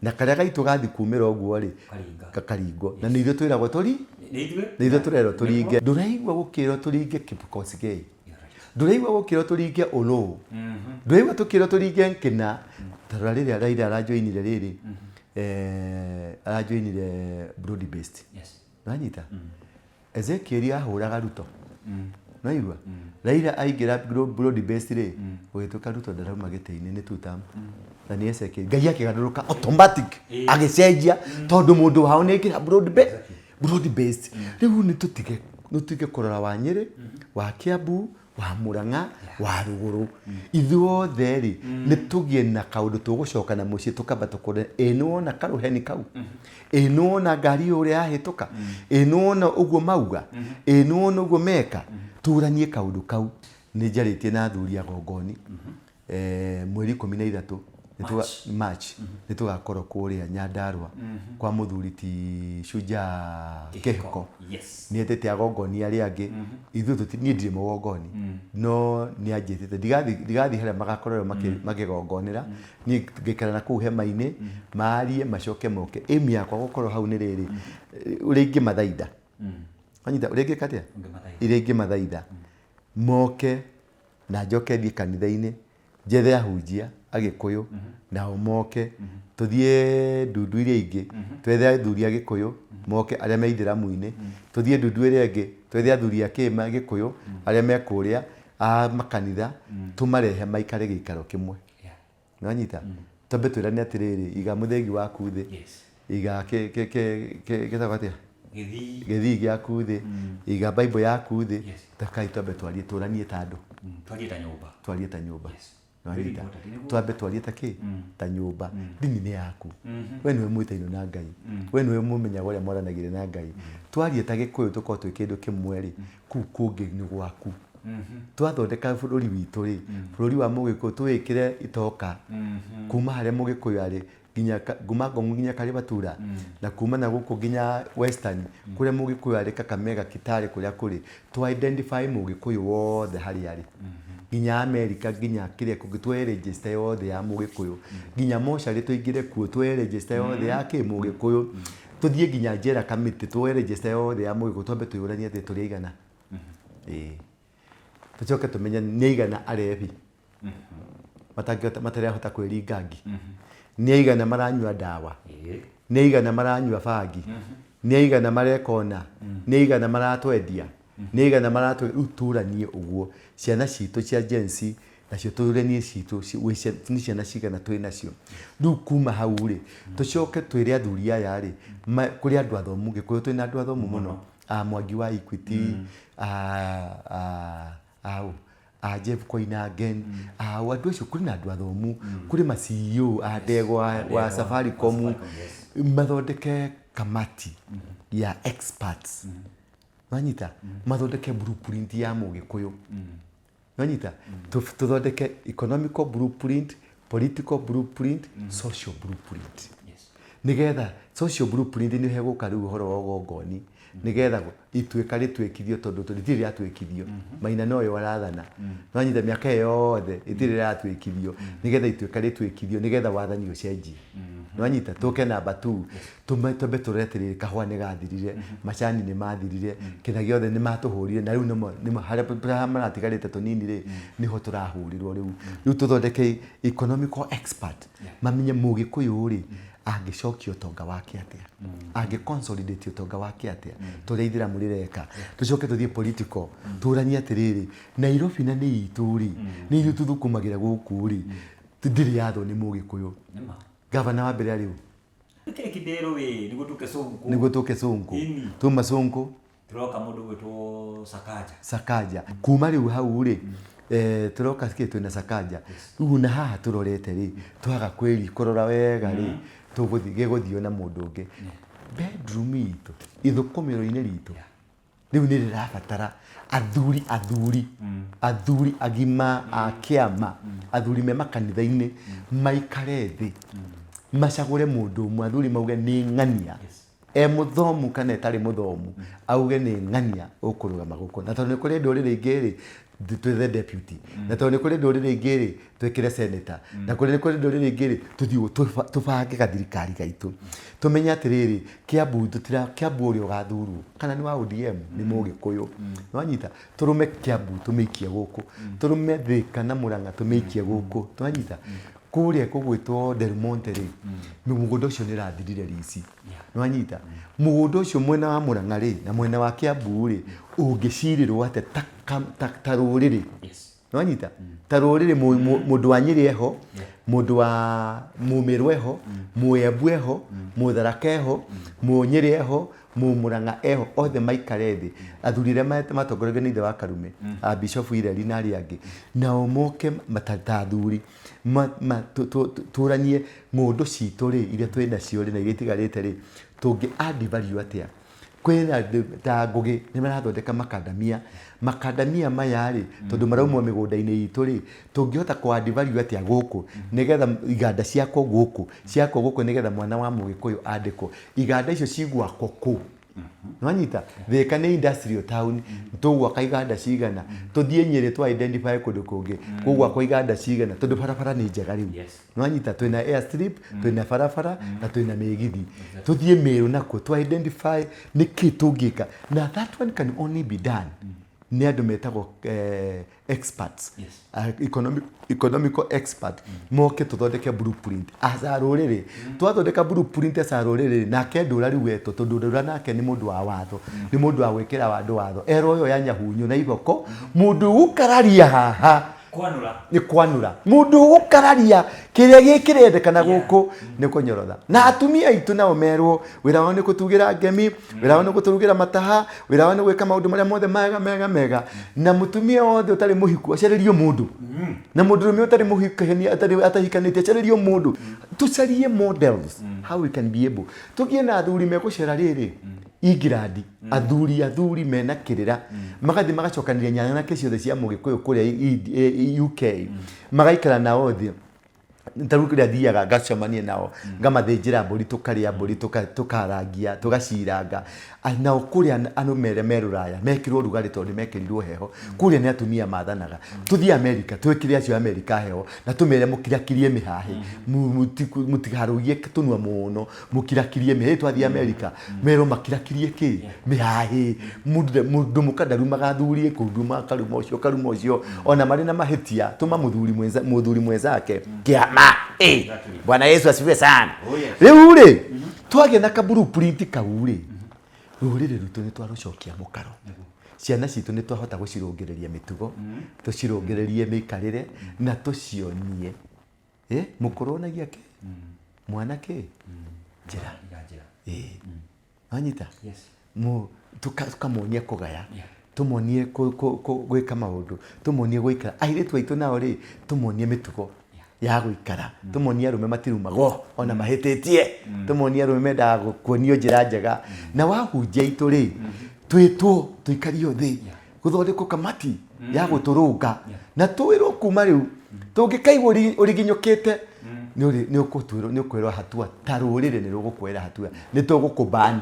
A: na karia gaitu gathi kumira uguo ri kakaringo na nithu twiragwo nithu turero turinge nduraigwa gukirwo turinge Kipkosgei nduraigwa gukirwo turinge Oloo nduraigwa tukirwo turinge Nkina tarora riria Raila arajoinire riri arajoinire broad based nanyita Ezekiel ahuraga Ruto naigwa Raila aingira broad based ri ugituka Ruto ndarauma gite-ini ni tutam na ni Ezekiel Ngai akiganduruka automatic agicenjia tondu mundu wao ni ikira broad based riu ni tutige kurora wa Nyeri wa Kiambu wa Murang'a wa Ruguru ithuothe ri ni tugie na kaundu tugucoka na mucii tukamba tukore eno na karuheni kau eno na ngari uria yahituka eno na uguo mauga eno na uguo meka turanie kaundu kau ni njaritie na athuri a Gongoni mweri 13 March nitugakorwo kuria Nyandarua kwa muthuri ti Shujaa Kihiko ni etete agongoni ari angi ithu tutini ndire mugongoni no ni anjitite ndigathi haria magakorwo makigongonera ni ngikara na ku hema-ini marie macoke moke emi yakwa gukorwo hau ni riri uri ingi mathaida anyita uri ingi katia iri ingi mathaida moke na njoke thi kanitha-ini njethe ahunjia Agikuyu na moke tuthie ndundu iria ingi twethe athuri a Gikuyu moke aria me Ithiramu-ini tuthie ndundu iria ingi twethe athuri a Kima Gikuyu aria me kuria a makanitha tumarehe maikare gikaro kimwe nanyita tambe twirane atiriri iga muthengi waku thi iga gitagwatia githi giaku thi iga Bible yaku thi takai tambe twarie turanie tandu twarie ta nyumba twambe twarie ta nyumba dini ni yaku we niwe mwitaino na Ngai we niwe mumenya uria mwaranagire na Ngai twarie ta Gikuyu tukorwo twi kindu kimwe ri kuu kungi ni gwaku twathondeka bururi witu ri bururi wa Mugikuyu tuwikire itoka kuma haria Mugikuyu ari nginya Nguma nginya Karibatura na kuma na guku nginya Western kuria Mugikuyu ari Kakamega Kitale kuria kuri to identify Mugikuyu wothe hari ari nginya America nginya kiria kugitwe register yothe ya Mugikuyu nginya moshari tuingire kuo twe register yothe ya Mugikuyu tuthie nginya njera committee twe register yothe ya Mugikuyu twambe tuyurania ati turi igana tucoke tumenya ni igana arebi matarahota kwirigangi ni igana maranyua dawa ni igana maranyua bangi ni igana marekona ni igana maratwendia ni igana maratuturanie uguo ciana citu cia jensi nacio turenie citu ni ciana cigana twi nacio riu kuma hau ri tucoke twire athuri aya ri kuri andu athomu Gikuyu twina andu athomu muno Mwangi wa Equity Jeff Koinange andu acio kuri na andu athomu kuri ma CEO a Ndegwa wa Safaricom mathondeke kamati ya experts nanyita mathondeke blueprint ya Mugikuyu nanyita tuthondeke economical blueprint political blueprint social blueprint nigetha social blueprint ni heguka riu horo wa gongoni nigetha ituika ritwikithio tondu tutiri atwikithio maina noyo warathana nanyita miaka yothe itiri atwikithio nigetha ituika ritwikithio nigetha wathani ucenjie nanyita tuke namba 2 tumbe turetirire kahwa ni gathirire macani ni mathirire kina giothe ni matuhurire na riu nimo haria maratigarite tunini ri niho turahurirwo riu tuthondeke economical expert mamenye Mugikuyu ri angicokio tonga wake atia angi consolidate tonga wake atia turia Ithiramu rireka tucoke tuthie political turanie atiriri Nairobi na ni ituri ni ithu tuthukumagira guku ri ndiri yatho ni Mugikuyu gavana wa mbere riu
B: kidero we
A: niguo tuke Sonko tuma Sonko
B: turoka mundu gwitwo
A: Sakaja kuma riu hau ri turoka kitu na Sakaja riu na haha turorete ri twaga kweli kurora wega ri tuguthige guthio na mundu ungi bedroom itu ithukumiro-ini ritu riu ni rirabatara athuri agima a kiama athuri me makanitha-ini maikare thi macagure mundu umwe athuri mauge ni ng'ania muthomu kana etari muthomu auge ni ng'ania ukurugama guko na tondu kuri ndurire ingiri twethe deputy na tondu kuri ndurire ingiri twekire senator na kuri ndurire ingiri tuthiu tubange gathirikari gaitu tumenya atiriri Kiambu uri ugathurwo kana ni wa ODM ni Mugikuyu nwanyita turume Kiambu tumikie guku turume Thika na Murang'a tumikie guku twanyita kuria kugwitwo Del Monte ri mugunda ucio ni rathirire rici nwanyita mugunda ucio mwena wa Murang'a ri na mwena wa Kiambu ri ungicirirwo ate taruriri nwanyita taruriri mundu wa Nyeri eho mundu wa Mumiru eho Muembu eho Mutharaka eho Munyeri eho Murang'a eho othe maikare thi athurire matongoretie ni ithe wa Karume Bishop Ireri na ari angi na omoke matatathuri turanie ng'undu citu ri iria twina cio ri na iria itigarite ri tungi add value atia kwina ta ngugi ni marathondeka makadamia maya ri tondu maraumwa migunda-ini itu ri tungihota ku add value atia guku nigetha iganda ciako guku nigetha mwana wa Mugikuyu andiko iganda icio cigwako ku nwanyita Thika ni industrial town tugwaka iganda cigana tuthie Nyeri twa identify kundu kungi kugwako iganda cigana tondu barabara ni njega riu nwanyita twina airstrip twina barabara na twina migithi tuthie Meru nako twa identify niki tungika na that one can only be done ni andu metagwo experts economical expert moke tuthondeke blueprint asa ruriri twathondeka blueprint asa ruriri nake ndura riu wetu tondu ndura nake ni mundu wa watho ni mundu wa gwikira wandu watho ero yo ya nyahunyu na igoko mundu ukararia haha ni kwanura mundu ukararia kiria gikirendekana guku ni kunyorotha na atumia itu nao merwo wira wao ni kutugira ngemi wira wao ni kuturugira mataha wira wao ni gwika maundu maria mothe mega na mutumia wothe utari muhiku aceririo mundu na mundu rume utari muhikani atahikanite aceririo mundu tucarie models how we can be able tugie na athuri megucera riri Ingirandi athuri mena kirira magathi magacokaniria nyanya na kesi othe cia Mugikuyu kuria UK magaikara nao thi ntarukiria thiaga ngacemania nao ngamathinjira mburi tukaria mburi tukarangia tugaciranga nao kuria anu mere Ruraya mekirwo rugari tondu mekirirwo heho kuria ni atumia mathanaga tuthie America twikire acio America heho na tumere mukirakirie mihahi mutigarugie tunwa muno mukirakirie mihahi twathie America mero makirakirie ki mihahi mundu mukadaru magathurie kunduma karuma ucio ona mari na mahitia tuma muthuri mwenzake kiama Bwana Yesu asifiwe sana riu ri twagia na blueprint kau ri rurire rutu ni twarucokia mukaro ciana citu ni twahota gucirungireria mitugo tucirungirerie mikarire na tucionie mukuronagia ki mwana ki njira anyita tukamonia kugaya tumonie gwika maundu tumonie gwikara airitu aitu nao ri tumonie mitugo ya gwikara tumonie arume matirumago ona mahititie tumonie arume mendaga kuonio njira njega na wahunjia itu ri twitwo tuikario thi guthondekwo kamati ya guturunga na twirwo kuma riu tungikaigwo uriginyukite ni ukwirwo hatua tarurire ni rugukwira hatua ni tugukuban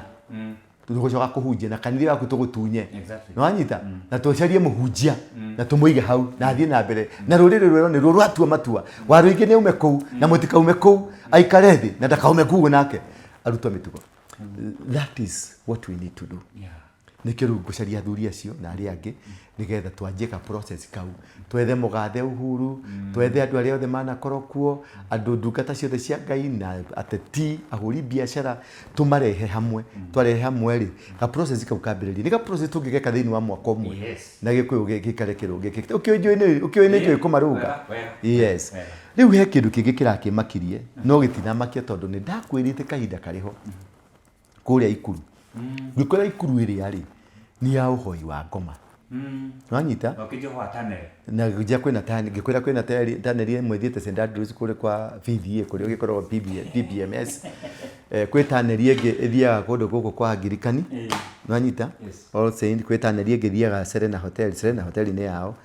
A: tugucoka kuhunjia na kanitha waku tugutunye nwanyita na tucarie muhunjia na tumuige hau na athie na mbere na rurire rwero ni rwatua matua waruingi ni ume kuu na mutikaume kuu aikare thi na ndakaume kuu nake arutwa mitugo that is what we need to do nikiru gucaria athuri acio na ari angi nigetha twanjie ka process kau twethe mugathe Uhuru twethe andu aria othe manakorwo kuo andu ndungata ciothe cia Ngai na ateti ahuri biashara tumarehe hamwe twarehe hamwe ri ka process kau kambiriria ni ka process tungigeka thiini wa mwaka umwe na Gikuyu gikare kirungi ukioine njoi kumarunga yes riu he kindu kingi kirakimakirie no gitinamakia tondu ni ndakwirite kahinda kariho kuria ikuru ngikora ikuru iri ari ni ya uhoi wa ngoma nwanyita na gija kwina tani ngikwira kwina tani imwe thiete St Andrews kuri kwa VVA kuri gikorwo PBMS kwi tani ingi ithiaga kundu guku kwa Angirikani nwanyita all saint kwi tani ingi ithiaga Serena Hotel ni yao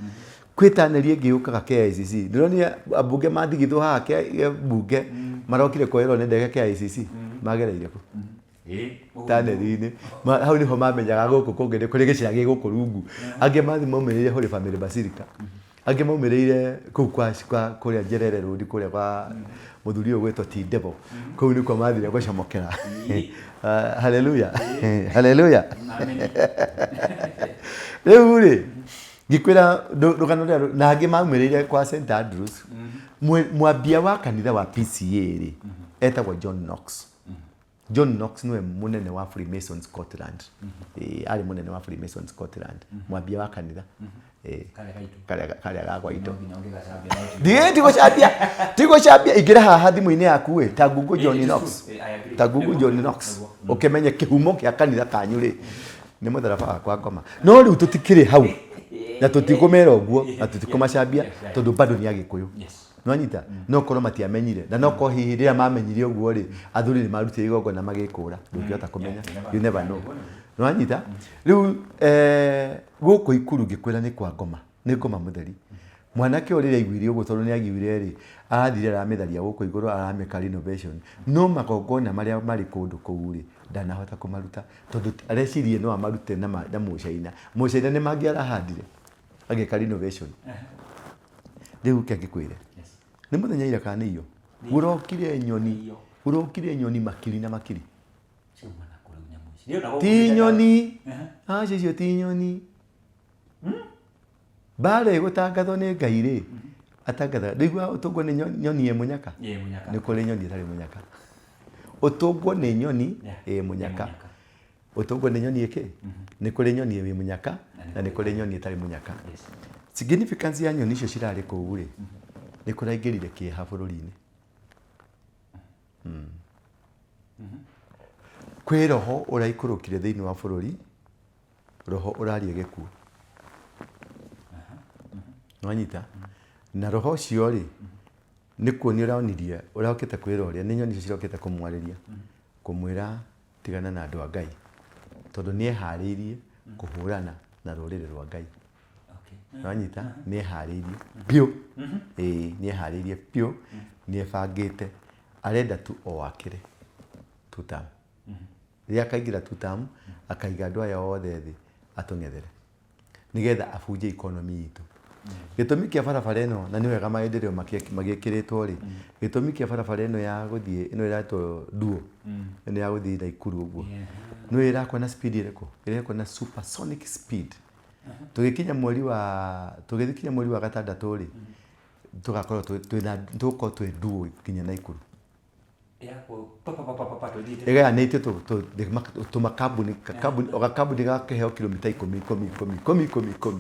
A: kwi tani ingi yukaga KICC ndironia abunge mathigithwo haha ke bunge marokire kwero ne ndege KICC magereire ku Taneri-inĩ hau niho mamenyaga gũkũ kũngĩ nĩ kũrĩ gĩcĩra gĩ gũkũ rungu. Angĩ mathi maumĩrĩire Holy Family Basilica, angĩ maumĩrĩire kũu kwa kũrĩa Nyerere Road kũrĩa kwa mũthuri ũyũ gwĩtwo T Devil, kũu nĩkuo mathire gũcamũkĩra. Haleluya, haleluya. Rĩu rĩ ngĩkwĩra rũgano rũrĩa na angĩ maumĩrĩire kwa St Andrews. Mwambia wa kanitha wa PCA rĩ etagwo John Knox. John Knox niwe munene wa Freemason Scotland. Ari munene wa Freemason Scotland. Mwambia wa kanitha. Kale gagwa ito. Tigo chabia igira haha thimu-inĩ yaku we ta Google John Knox. Ta Google John Knox. Ukimenye kihumo kia kanitha kanyu ri ni mutharaba wakwa ngoma. No riu tutikire hau. Na tutikumera uguo na tutikumacambia tondu bado ni agikuyu. Nwanyita no korwo matiamenyire na no ko hihi rĩrĩa mamenyire ũguo rĩ athuri nĩ marutire igongona magĩkũra ndũngĩhota kũmenya, you never know. Nwanyita rĩu gũkũ Ikuru ngĩkwĩra nĩ kwa ngoma, nĩ ngoma mũtheri. Mwanake ũrĩa aiguire ũguo tondũ nĩ aiguire rĩ arathire aramĩtharia gũkũ igũrũ aramĩka renovation, no magongona marĩa marĩ kũndũ kũu rĩ ndanahota kũmaruta tondũ arecirie no amarute na Mũcaina. Mũcaina nĩ mangĩarahandire agĩka renovation. Rĩu ngĩkwĩre nĩ mũthenya ira kana iyo urokire nyoni makiri na makiri. Ti nyoni cicio ti nyoni. Bare gũtangathwo nĩ Ngai rĩ atangatha ndĩigua ũtũngwo nĩ nyoni mũnyaka. Nĩ kũrĩ nyoni ĩtarĩ mũnyaka. Ũtũngwo nĩ nyoni mũnyaka. Ũtũngwo nĩ nyoni ĩkĩ? Nĩ kũrĩ nyoni ĩ mũnyaka na nĩ kũrĩ nyoni ĩtarĩ mũnyaka. Significance ya nyoni icio cirarĩ kũu rĩ nĩ kũraingĩrire kĩeha bũrũri-inĩ. Kwĩ roho ũraikũrũkire thĩinĩ wa bũrũri, roho ũraria gĩkuũ. Nwanyita na roho ũcio rĩ nĩ kuonia ũraonirie ũrokĩte kwĩra ũrĩa nĩ nyoni icio cirokĩte kũmwarĩria kũmwĩra tigana na andũ a Ngai tondũ nĩ eharĩirie kũhũrana na rũrĩrĩ rwa Ngai. Nwanyita nĩ eharĩirie biũ, nĩ eharĩirie biũ, nĩ ebangĩte arenda tu o akĩre tutam. Rĩrĩa akaingĩra tutam akaiga andũ aya othe thĩ atũng'ethere nĩgetha abunje economy itũ. Gĩtũmi kĩa barabara ĩno na nĩ wega maendeleo magĩkĩrĩtwo rĩ, gĩtũmi kĩa barabara ĩno ya gũthiĩ ĩno ĩratwo Duo ĩno ya gũthiĩ Naikuru ũguo nĩ ĩrakwo na speed ĩrĩkũ? Ĩrakwo na supersonic speed. Tũgĩkinya mweri wa gatandatũ rĩ tugakorwo twĩ Duo kinya Naikuru. Ĩgayanĩtio tũmakambuni kambuni gakĩheo kilomita 10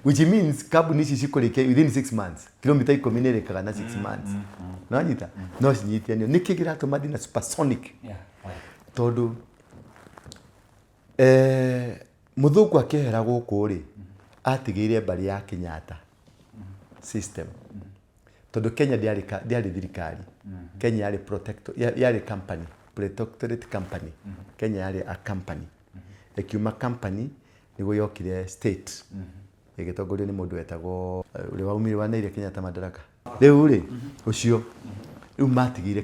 A: which means kambuni ici cikũrĩkia within 6 months. Kilomita 10 nĩ ĩrĩkaga na 6 months. Nwanyita no cinyitanio nĩkĩ kĩratũma thiĩ na supersonic tondũ mũthũngũ akĩhera gũkũ rĩ atigĩire mbarĩ ya Kenyatta system tondũ Kenya ndĩarĩ thirikari. Kenya yarĩ company, protectorate company. Kenya yarĩ a company. Ĩkiuma company nĩguo yokire state ĩgĩtongorio nĩ mũndũ wetagwo ũrĩa waumire waneire Kenyatta madaraka. Rĩu rĩ ũcio rĩu matigĩire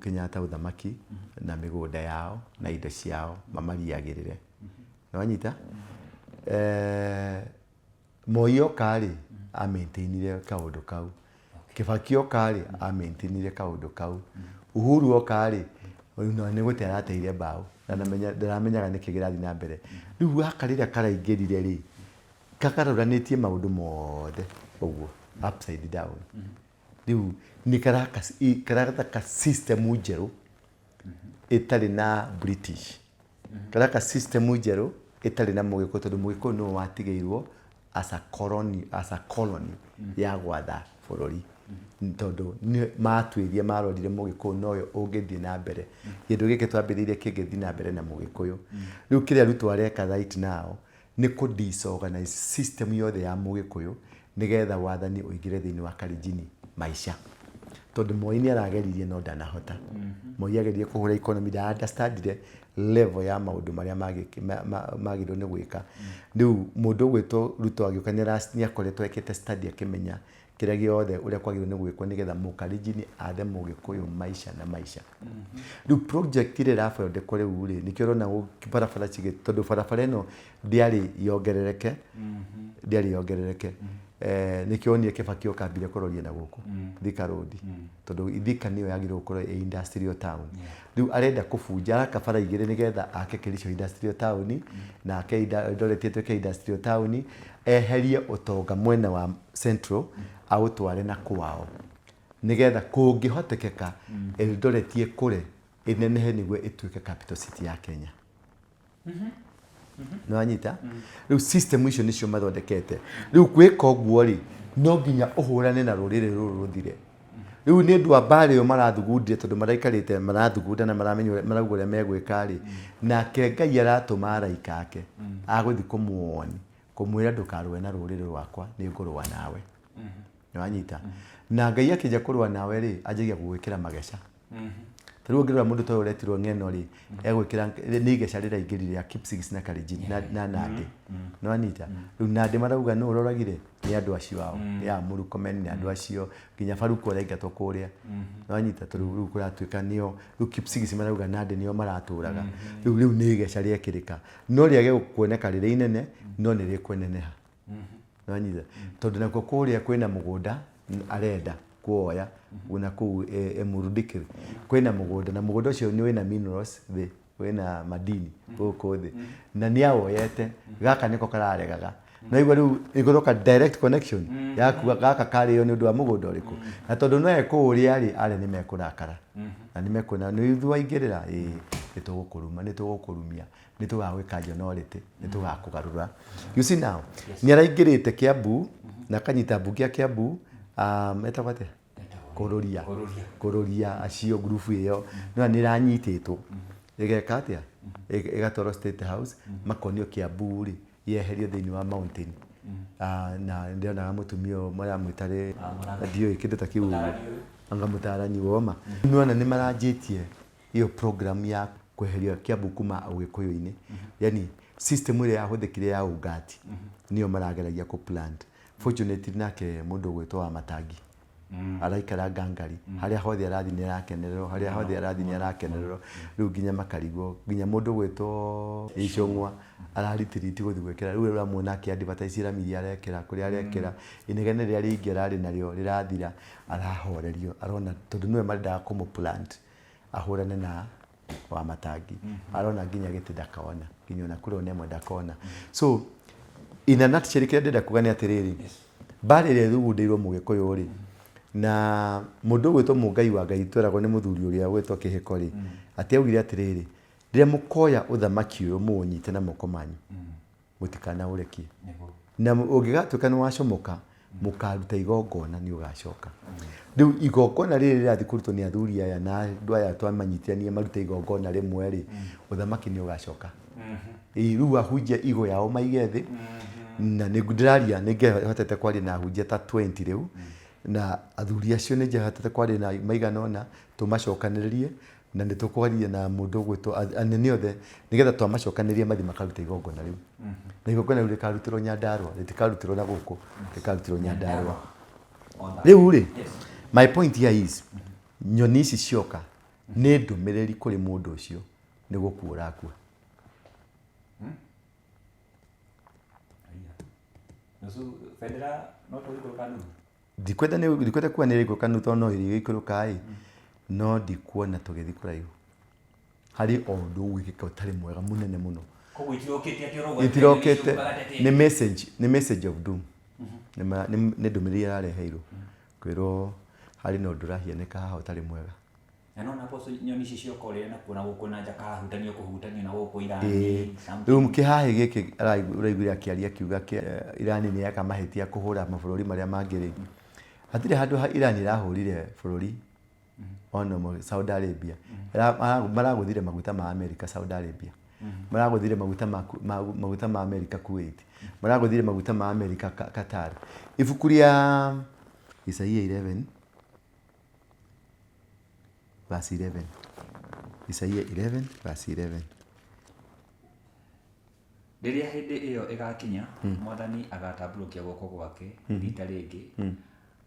A: Kenyatta ũthamaki na mĩgũnda yao na indo ciao mamariagĩrĩre. Nwanyita Moi oka rĩ amaintainire kaũndũ kau. Kibaki oka rĩ amaintainire kaũndũ kau. Uhuru oka rĩ nĩ gũte arateire mbaũ na ndaramenyaga nĩkĩ kĩrathiĩ na mbere. Rĩu gaka rĩrĩa karaingĩrire rĩ kakaroranĩtie maũndũ mothe ũguo upside down. Rĩu nĩ karaka system njerũ ĩtarĩ na British. Karaka system njerũ ĩtarĩ na Mũgĩkũyũ tondũ Mũgĩkũyũ nĩwe watigĩirwo as a colony ya gwatha bũrũri. Tondũ matuĩrie marorire Mũgĩkũyũ noyo ũngĩthiĩ na mbere. Kĩndũ gĩkĩ twambĩrĩirie kĩngĩthiĩ na mbere na Mũgĩkũyũ. Rĩu kĩrĩa Ruto areka right now nĩ kũ disorganize system yothe ya Mũgĩkũyũ nĩgetha wathani ũingĩre thĩinĩ wa Kalenjin maisha. Tondũ Moi nĩ arageririe no ndanahota. Moi ageririe kũhũra economy understandire level ya maũndũ marĩa magĩrĩirwo nĩ gwĩka. Rĩu mũndũ ũgwĩtwo Ruto agĩũka nĩ akoretwo ekĩte study akĩmenya kĩrĩa gĩothe ũrĩa kwagĩrĩirwo nĩ gwĩkwo nĩgetha mũkalenjin athe mũgĩkũyũ maisha na maisha rĩu project ĩrĩa ĩrabandĩkwo rĩu rĩ nĩkĩo ũrona barabara tondũ barabara ĩno ndĩarĩ yongerereke nĩkĩo onire Kĩbakĩ ũkambire kũroria na gũkũ Thika Road tondũ Thika nĩyo yagĩrĩirwo gũkorwo industrial town rĩu arenda kũbunja araka bara igĩrĩ nĩgetha ake Kericho industrial town na ake Eldoret ĩtuĩke industrial town eherie ũtonga mwena wa Central aũtware na kwao nĩgetha kũngĩhotekeka Eldoret ĩkũre ĩnenehe nĩguo ĩtuĩke capital city ya Kenya no anyita rĩu system icio nĩcio mathondekete rĩu gwĩka ũguo rĩ no nginya ũhũrane na rũrĩrĩ rũrũ rũthire rĩu nĩ ndwa mbare yo marathugundire tondũ maraikarĩte marathugunda na maramenya marauga ũrĩa megwĩka rĩ nake Ngai aratũma araika ake agũthi kũmwĩra ndũkarũe na rũrĩrĩ rwakwa nĩ ngũrũa nawe no anyita na Ngai akĩnja kũrũa nawe rĩ anjagia gũgwĩkĩra mageca rĩu ngĩrora mũndũ toyo ũretirwo Ng'eno rĩ egwĩkĩra nĩ igeca rĩraingĩrire ya Kipsigis na Kalenjin na Nandi no anyita rĩu Nandi marauga nũ ũroragire nĩ andũ acio ao ya Murkomen nĩ andũ acio nginya Faruku araingatwo kũrĩa no anyita tondũ rĩu kũratuĩka nĩo rĩu Kipsigis marauga Nandi nĩo maratũraga rĩu nĩ igeca rĩekĩrĩka no rĩage kuoneka rĩrĩ inene no nĩ rĩkweneneha no anyita tondũ nakwo kũrĩa kwĩna mũgũnda arenda kuoya una kuu Emurudikiri kwĩna mũgũnda na mũgũnda ũcio nĩ wĩna minerals thĩ wĩna madini gũkũ thĩ na nĩ awoyete gaka nĩko kararegaga no igwa rĩu igũroka direct connection yaku gaka karĩyo nĩ ũndũ wa mũgũnda ũrĩkũ na tondũ no ekũũrĩa rĩ arĩa nĩ mekũrakara na nĩ mekũna nĩ ithuaingĩrĩra nĩ tũgũkũruma nĩ tũgũkũrumia nĩ tũgagwĩka njonorĩtĩ nĩ tũgakũgarũra you see now nĩ araingĩrĩte Kiambu na kanyita mbunge ya Kiambu etagwo atĩa kũrũria acio group ĩyo no nĩ iranyitĩtwo ĩgeka atĩa ĩgatwarwo State House makonio Kiambu rĩ yeherio thĩinĩ wa mountain na ndĩronaga mũtumia maramwĩtarĩ ndiũĩ kĩndũ ta kĩu anga mũtarani woma nĩona nĩ maranjĩtie iyo program ya kweheria Kiambu kuma Ũgĩkũyũ-inĩ yani system ĩrĩa yahũthĩkire ya ungati niyo marageragia ku plant fortunately nake mũndũ gwĩtwo wa Matangi araikara Gangari harĩa hothe arathi nĩ arakenererwo harĩa hothe arathi nĩ arakenererwo rĩu nginya makarigwo nginya mũndũ gwĩtwo Icũng'wa araritiriti gũthi gwĩkĩra rĩu ũramuona akĩadvertise Ramiria arekĩra kũrĩa arekĩra inegene rĩrĩa rĩingĩ ararĩ narĩo rĩrathira arahorerio arona tondũ nĩwe marendaga kũmũ plant ahũrane na wa Matangi arona nginya gĩtĩ ndakona nginya ona kũrĩ ona ndakona so in a nutshell kĩrĩa ndĩrenda kuga nĩ atĩrĩrĩ mbara ĩrĩa ĩthugundĩirwo Mũgĩkũyũ rĩ na mũndũ gwĩtwo Mũngai wa Ngai tweragwo nĩ mũthuri ũrĩa gwĩtwo Kĩhĩko rĩ atĩ augire atĩrĩrĩ rĩrĩa mũkoya ũthamaki ũyũ mũũnyite na moko manyu mũtikanaũrekie na ũngĩgatuĩka nĩ wacomoka mũkaruta igongona nĩ ũgacoka rĩu igongona rĩrĩ rĩrathiĩ kũrutwo nĩ athuri aya na andũ aya twamanyitithanie marute igongona rĩmwe rĩ ũthamaki nĩ ũgacoka rĩu ahunjia igũ yao maige thĩ na nĩ ndĩraria nĩngĩhotete kwaria na ahunjia ta 20 rĩu na athuri acio nĩ njahotete kwaria na maigana ũna tũmacokanĩrĩrie na nĩ tũkwaria na mũndũ gwĩtwo anene othe nĩgetha twamacokanĩrĩrie mathi makaruta igongona rĩu na igongona rĩu rĩkarutĩrwo Nyandarua rĩtikarutirwo na gũkũ rĩkarutirwo Nyandarua rĩu rĩ my point here is nyoni ici cioka nĩ ndũmĩrĩri kũrĩ mũndũ ũcio nĩ gũkua ũrakua ndikwenda kuwa nĩ rĩgũka nutho no ĩrĩgĩikũrũka no ndikuona tũgĩthi kũraihu harĩ o ũndũ ũgwĩkĩka ũtarĩ mwega mũnene mũno itirokete nĩ message of doom nĩ ndũmĩrĩri arareheirwo kwĩrwo harĩ na ũndũ ũrahianĩka haha ũtarĩ mwega
B: na no napo nyoni ici ciokorera na kuona gũkũ na nja kahutanio kũhutania na gũkũ Irani
A: rĩu kĩhahe gĩkĩ ũraiguire akĩaria kiuga Irani nĩ yaka mahĩtia kũhũra mabũrũri marĩa mangĩ rĩ hatirĩ handũ Irani ĩrahũrire bũrũri ono Saudi Arabia maragũthire maguta ma America Saudi Arabia maragũthire maguta ma America Kuwait maragũthire maguta ma America Qatar ibuku rĩa Isaia 11 verse 11 Isaia 11 verse 11
B: rĩrĩa hĩndĩ ĩyo ĩgakinya mwathani agatambũrũkia guoko gwake rita rĩngĩ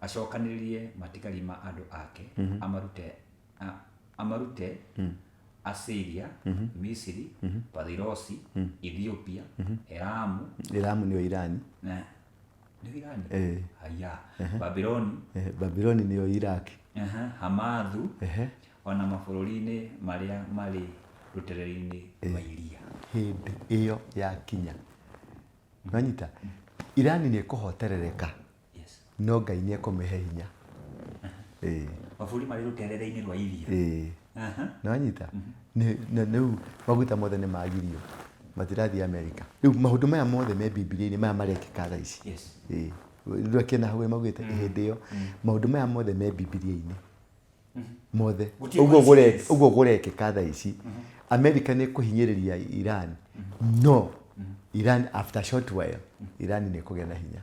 B: acokanĩrĩrie matigari ma andũ ake amarute Assyria, Misiri, Pathirosi, Ethiopia,
A: Elamu niyo Irani.
B: Niyo Irani? Haya.
A: Babiloni niyo Iraki.
B: Hamathu, ona mabũrũri-inĩ marĩa marĩ rũteere-inĩ rwa iria.
A: Hĩndĩ ĩyo yakinya. Nanyita, Irani nĩ ĩkũhoterereka. No Ngai nĩ ekũmĩhe hinya.
B: Mabũrũri marĩ rũteere-inĩ rwa iria.
A: Nanyita, rĩu maguta mothe nĩ magirio. Matirathiĩ Amerika. Rĩu maũndũ maya mothe me Bibilia-inĩ maya marekĩka thaa ici. Rĩu akĩona hau maugĩte hĩndĩ ĩyo maũndũ maya mothe me Bibilia-inĩ. Mothe. Ũguo gũrekĩka thaa ici. Amerika nĩ kũhinyĩrĩria Iran. No. Iran after short while Iran nĩ kũgĩa na hinya.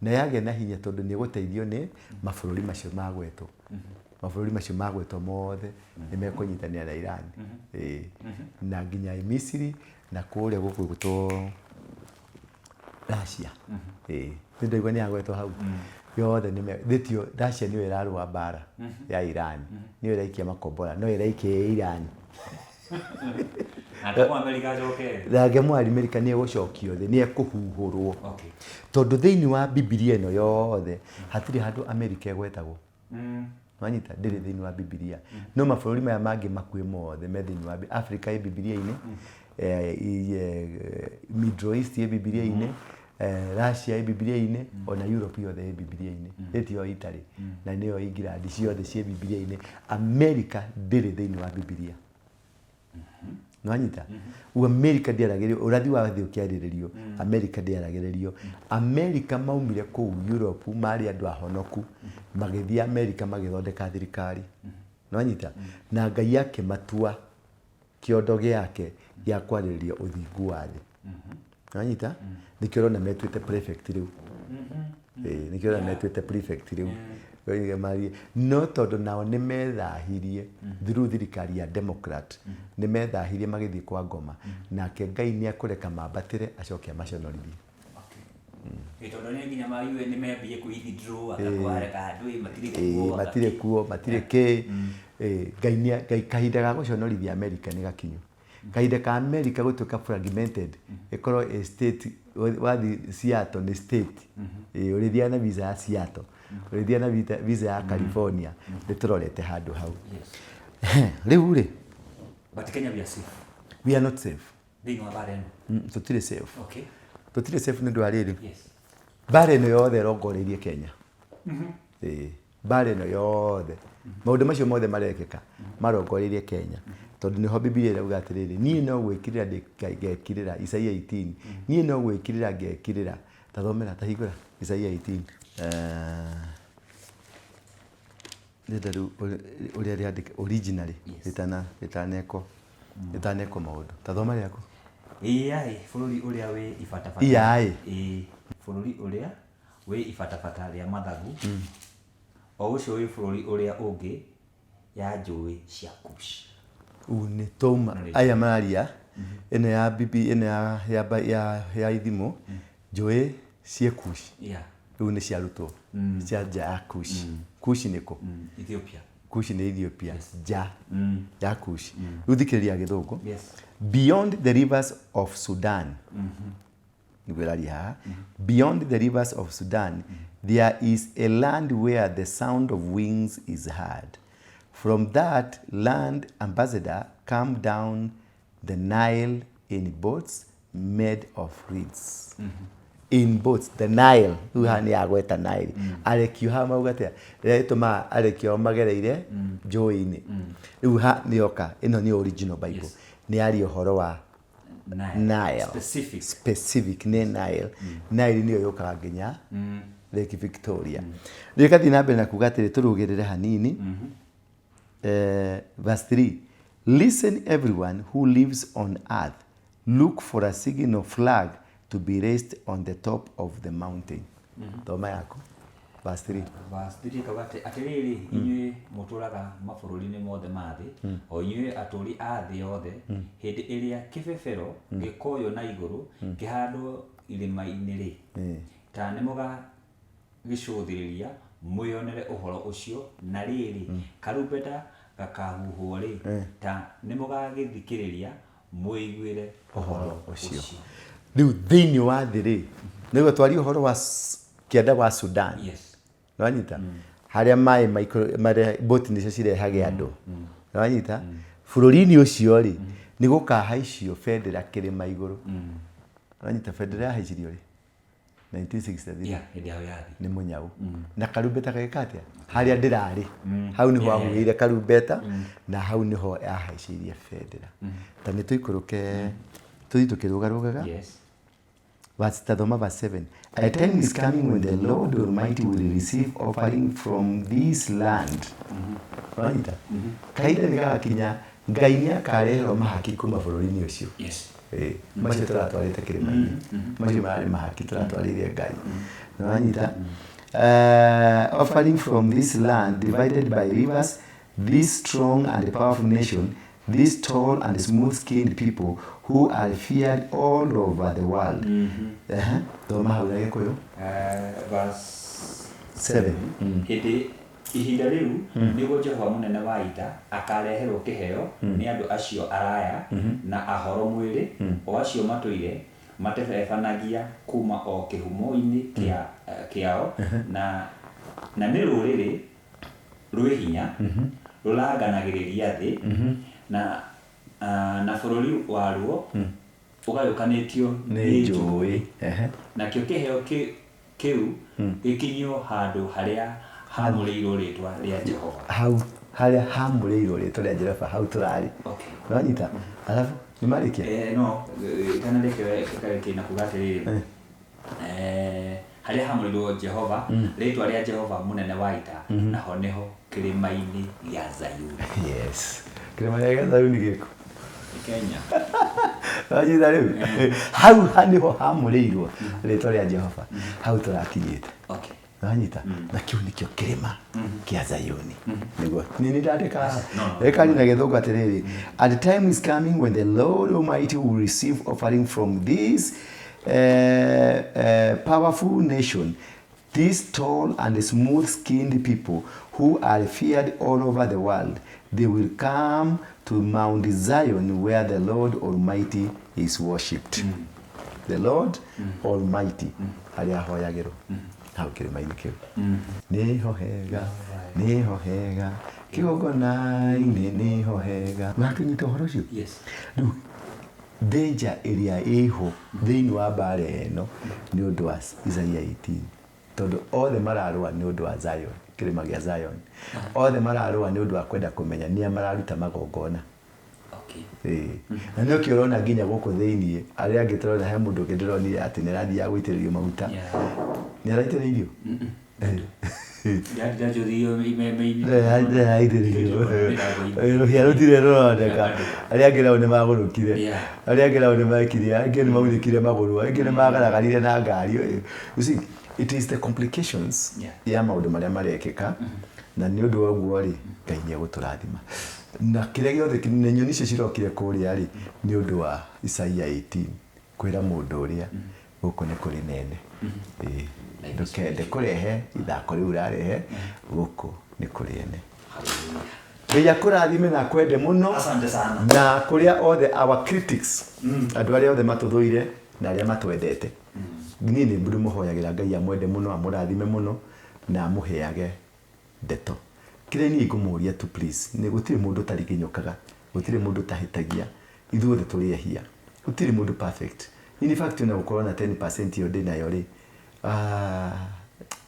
A: Na yagĩa na hinya tondũ nĩ gũteithio nĩ mabũrũri macio magwetwo. Mabũrũri macio magwetwo mothe nĩ mekũnyitanĩra na Iran. Na nginya Misiri na kũrĩa gũkwĩtwo Russia. Nĩndaigua nĩ yagwetwo hau. Yothe nĩtio Russia nĩyo ĩrarũa mbara ya Iran. Nĩyo ĩraikia makombora no ĩraikia Iran. Rage mwari Amerika nĩ egũcokio thĩ nĩ ekũhuhũrwo. Tondũ thĩinĩ wa Bibilia ĩno yothe hatirĩ handũ Amerika ĩgwetagwo. Wanyita ndĩrĩ thĩinĩ wa Bibilia. No mabũrũri maya mangĩ makuĩ mothe me thĩinĩ wa Africa ĩ Bibilia-inĩ, Middle East ĩ Bibilia-inĩ, Russia ĩ Bibilia-inĩ, ona Europe yothe ĩ Bibilia-inĩ. Ĩtio Italy na nĩyo England ciothe ciĩ Bibilia-inĩ. Amerika ndĩrĩ thĩinĩ wa Bibilia. Nwanyita Amerika ndĩaragĩrĩrio ũrathi wa thĩ ũkĩarĩrĩrio Amerika ndĩaragĩrĩrio. Amerika maumire kũu Europe marĩ andũ ahonoku magĩthiĩ Amerika magĩthondeka thirikari. Nwanyita na Ngai yake matua kĩondo gĩake gĩa kwarĩrĩria ũthingu wa thĩ. Nwanyita nĩkĩo ũrona metuĩte prefect rĩu. Nĩkĩo ũrona metuĩte prefect rĩu. No tondũ nao nĩ methahirie through thirikari ya Democrat nĩ methahirie magĩthiĩ kwa ngoma nake Ngai nĩ akũreka mambatĩre acoke amaconorithie.
B: Tondũ nĩ nginya ma UN nĩ mambie kũithidro akakwareka andũ
A: matirĩ kuo matirĩ kĩ Ngai kahinda ga gũconorithia Amerika nĩ gakinyu. Kahinda ka Amerika gũtuĩka fragmented ĩkorwo state wathi Seattle nĩ state ũrĩthia na visa ya Seattle ũrĩthia na visa ya California nĩtũrorete handũ hau. Rĩu rĩ
B: but Kenya we are safe.
A: We are not safe.
B: Thĩinĩ wa bara ĩno
A: tũtirĩ safe.
B: Okay.
A: Tũtirĩ safe nĩ ũndũ wa rĩrĩ. Bara ĩno yothe ĩrongoreirie Kenya. Bara ĩno yothe maũndũ macio mothe marekĩka marongoreirie Kenya. Tondũ nĩho Bibilia ĩrauga atĩrĩrĩ niĩ no gwĩkirĩra ngekirĩra Isaia 18 niĩ no gwĩkirĩra ngekirĩra tathomera tahingũra Isaia 18 nĩnda rĩu ũrĩa rĩandĩka originally rĩtaneko maũndũ tathoma rĩaku
B: bũrũri ũrĩa wĩ ibatabata bũrũri ũrĩa wĩ ibatabata rĩa mathagu o ũcio wĩ bũrũri ũrĩa ũngĩ ya njũĩ cia Kush.
A: Unitoma aya maria ene ya bibi ene ya ithimo njũĩ cia Kush. Rĩu nĩ ciarutwo cia ja Kush. Kush nĩkũ?
B: Ethiopia.
A: Kush nĩ Ethiopia. Ja Kush. Rĩu thikĩrĩria gĩthũngũ. Beyond the rivers of Sudan. Beyond the rivers of Sudan there is a land where the sound of wings is heard. From that land ambassador come down the Nile in boats made of reeds. In boats, the Nile, ni agweta Nile. Arekio ha maugatea, retoma arekio magereire njũĩ-inĩ. Rĩu ha nĩoka, ĩno nĩ original Bible. Nĩ ari ũhoro wa Nile. Specific nĩ Nile. Nile nĩyo yũkaga nginya Lake Victoria. Rĩu gathiĩ na mbere na kuga atĩrĩ tũrũgĩrĩre hanini. Verse 3. Listen everyone who lives on earth. Look for a signal flag to be raised on the top of the mountain. Toma yako. Verse 3.
B: Verse 3 kabate atiriri inyuĩ mũtũraga mabũrũri-inĩ mothe ma thĩ o inyuĩ atũri a thĩ yothe hĩndĩ ĩrĩa kĩbebero gĩkoywo na igũrũ kĩhandwo irĩma-inĩ rĩ ta nĩ mũga gĩcũthĩrĩria mwionere uhoro ucio na riri karumbeta gakahuhwo ri ta nimugagithikiriria muiguire uhoro ucio.
A: Riu thiini wa thi ri niguo twari uhoro wa kianda wa Sudan.
B: Yes.
A: Wanyita haria mai mare boat nicio cirehage andu. Wanyita bururi-ini ucio ri ni gukahaicio bendera kirima iguru. Wanyita bendera yahaicirio ri 1963 ni munyau na karumbeta gagikatia haria ndirari hau niho ahuire karumbeta na hau niho yahaicirie bendera ta ni tuikuruke tukirugarugaga.
B: Yes.
A: Verse 7. A time is coming when the Lord Almighty will receive offering from this land. Right? Kaida nigakinya Ngai ni akareherwo mahaki kuma bururi-ini ucio.
B: Yes.
A: Macio turatwarite kirima-ini. Macio mari mahaki turatwarire Ngai. Wanyita offering from this land divided by rivers, this strong and powerful nation, these tall and smooth-skinned people who are feared all over the world.
B: Verse
A: 7.
B: Hĩndĩ ihinda rĩu nĩguo Jehova mũnene wa ita akareherwo kĩheo nĩ andũ acio araya na ahoro mwĩrĩ o acio matũire matebebanagia kuma o kĩhumo-inĩ kĩao na nĩ rũrĩrĩ rwĩ hinya rũranganagĩrĩria thĩ na bũrũri waruo ũgayũkanĩtio nĩ njũĩ. Nakĩo kĩheo kĩu gĩkinyio handũ harĩa hamũrĩirwo rĩtwa rĩa Jehova.
A: Hau haria hamũrĩirwo rĩtwa rĩa Jehova hau turari. Wanyita alafu nimarikia
B: no kana reke na kuga atĩrĩrĩ harĩa hamũrĩirwo Jehova rĩtwa rĩa Jehova mũnene wa ita naho nĩho kĩrĩma-inĩ gĩa Zayuni.
A: Yes. Kĩrĩma gĩa Zayuni gĩkũ
B: Kenya.
A: Wanyita rĩu hau niho hamũrĩirwo rĩtwa rĩa Jehova hau turakinyĩte.
B: Okay.
A: Wanyita na kiu nikio kirima kia Zayuni. Niguo nini ndandika ekani na githungu atiriri, at the time is coming when the Lord Almighty will receive offering from this powerful nation, these tall and smooth-skinned people who are feared all over the world. They will come to Mount Zion where the Lord Almighty is worshipped. The Lord Almighty haria hoyagirwo hau kĩrĩma-inĩ kĩu. Nĩho hega kĩgongona-inĩ nĩho hega. Wakĩnyita ũhoro ũcio?
B: Yes.
A: Rĩu danger ĩrĩa ĩho thĩinĩ wa mbara ĩno nĩ ũndũ wa Isaiah 18 tondũ othe mararũa nĩ ũndũ wa Zion, kĩrĩma gĩa Zion. Othe mararũa nĩ ũndũ wa kwenda kũmenya nĩa mararuta magongona. Na nĩ ũkĩo ũrona nginya gũkũ thĩinĩ arĩa angĩ tũrona he mũndũ ũngĩ ndĩronire atĩ nĩ arathiaga gũitĩrĩrio maguta. Nĩ araitĩrĩirio? Rũhĩa rũtirĩ rũroneka. Arĩa angĩ nao nĩ magũrũkire, arĩa angĩ nao nĩ mekire, angĩ nĩ maunĩkire magũrũ, angĩ nĩ magaragarire na ngari. You see, it is the complications ya maũndũ marĩa marekĩka na nĩ ũndũ wa ũguo rĩ Ngai nĩ egũtũrathima. Na kĩrĩa gĩothe nĩ nyoni icio cirokire kũrĩa rĩ nĩ ũndũ wa Isaiah 18 kwĩra mũndũ ũrĩa gũkũ nĩ kũrĩ nene. Ndũkende kũrehe ithako rĩu ũrarehe gũkũ nĩ kũrĩ ene. Ngai akũrathime na akwende mũno.
B: Asante sana.
A: Na kũrĩa othe our critics andũ arĩa othe matũthũire na arĩa matwendete. Niĩ nĩ ndĩmũhoyagĩra Ngai amwende mũno, amũrathime mũno na amũheage ndeto. Kĩrĩa niĩ ngũmũria tu please nĩ gũtirĩ mũndũ ũtariginyũkaga, gũtirĩ mũndũ ũtahĩtagia, ithuothe tũrĩ ehia, gũtirĩ mũndũ perfect. In fact na gũkorwo na 10% yo ndĩnayo rĩ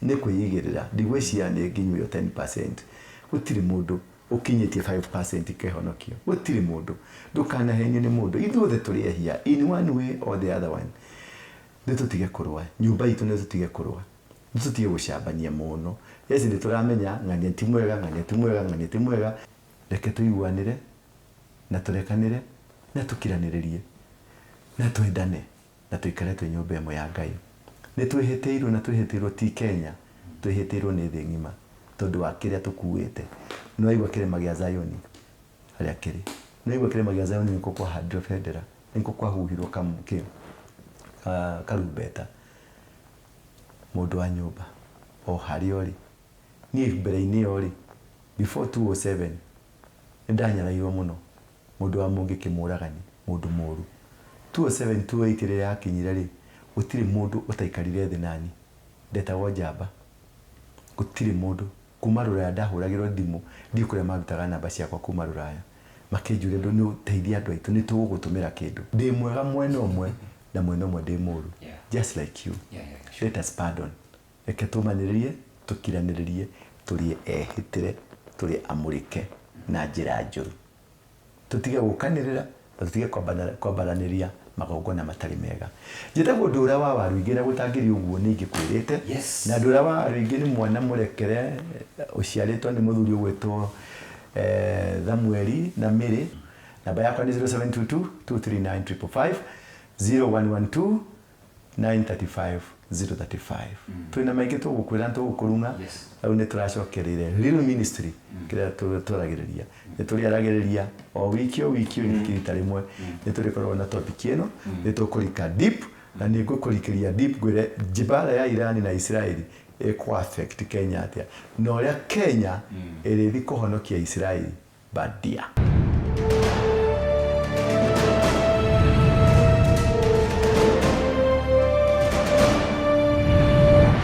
A: nĩ kwĩigĩrĩra, ndigwĩciria nĩ nginyio 10%. Gũtirĩ mũndũ ũkinyĩtie 5% kĩhonokio, gũtirĩ mũndũ, ndũkanahenio nĩ mũndũ, ithuothe tũrĩ ehia in one way or the other one. Nĩ tũtige kũrũa, nyũmba itũ nĩ tũtige kũrũa, nĩ tũtige gũcambania mũno. Yes, nĩ tũramenya ng'ania ti mwega, ng'ania ti mwega, ng'ania ti mwega. Reke tũiguanĩre na tũrekanĩre na tũkiranĩrĩrie na twendane na tũikare twĩ nyũmba ĩmwe ya Ngai. Nĩ twĩhĩtĩirwo na twĩhĩtĩirwo ti Kenya, twĩhĩtĩirwo nĩ thĩ ng'ima tondũ wa kĩrĩa tũkuĩte. Nĩ waigua kĩrĩma gĩa Zion harĩa kĩrĩ, nĩ waigua kĩrĩma gĩa Zion nĩkuo kwahandwo bendera, nĩkuo kwahuhirwo karumbeta. Mũndũ wa nyũmba o harĩa ũrĩ ni mbere-inĩ ori before 207 ndanyarairwo muno mundu wa mungi kimuragani mundu moru 207 208 rĩrĩa yakinyire rĩ gũtirĩ mundu ũtaikarire thĩ nani ndetagwo njamba gũtirĩ mundu kuma Rũraya ndahũragĩrwo thimũ ndi kũrĩa marutaga namba ciakwa kuma Rũraya makenjũria ndũ nĩ ũteithia andũ aitũ nĩ tũgũgũtũmĩra kĩndũ ndĩ mwega mwena ũmwe na mwena ũmwe ndĩ mũru just like you let us pardon reke tũmanĩrĩrie tũkiranĩrĩrie tũrĩe ehĩtĩre tũrĩe amũrĩke na njĩra njũru tutige gũkanĩrĩra tutige kwambaranĩria magongona matarĩ mega njĩtagwo ndũra wa waru ingĩ gũtangĩri ũguo nĩ ingĩkwĩrĩte na ndũra wa waru ingĩ nĩ mwana mũrekere ũciarĩtwo nĩ mũthuri ũgwĩtwo Thamueli na Mĩrĩ namba yakwa nĩ 0722 239 555 0112 935 035 twina maingĩ tũgũkwĩra tũgũkũrunga rĩu nĩ tũracokereire Real Ministry kĩrĩa tũragĩrĩria nĩ tũrĩaragĩrĩria o wiki rita rĩmwe nĩ tũrĩkorwo na topic ĩno nĩ tũkũrika deep na nĩ ngũkũrikĩria deep ngwĩre njibara ya Iran na Israeli ĩkũ affect Kenya atĩa na ũrĩa Kenya ĩrĩthi kũhonokia Israeli badia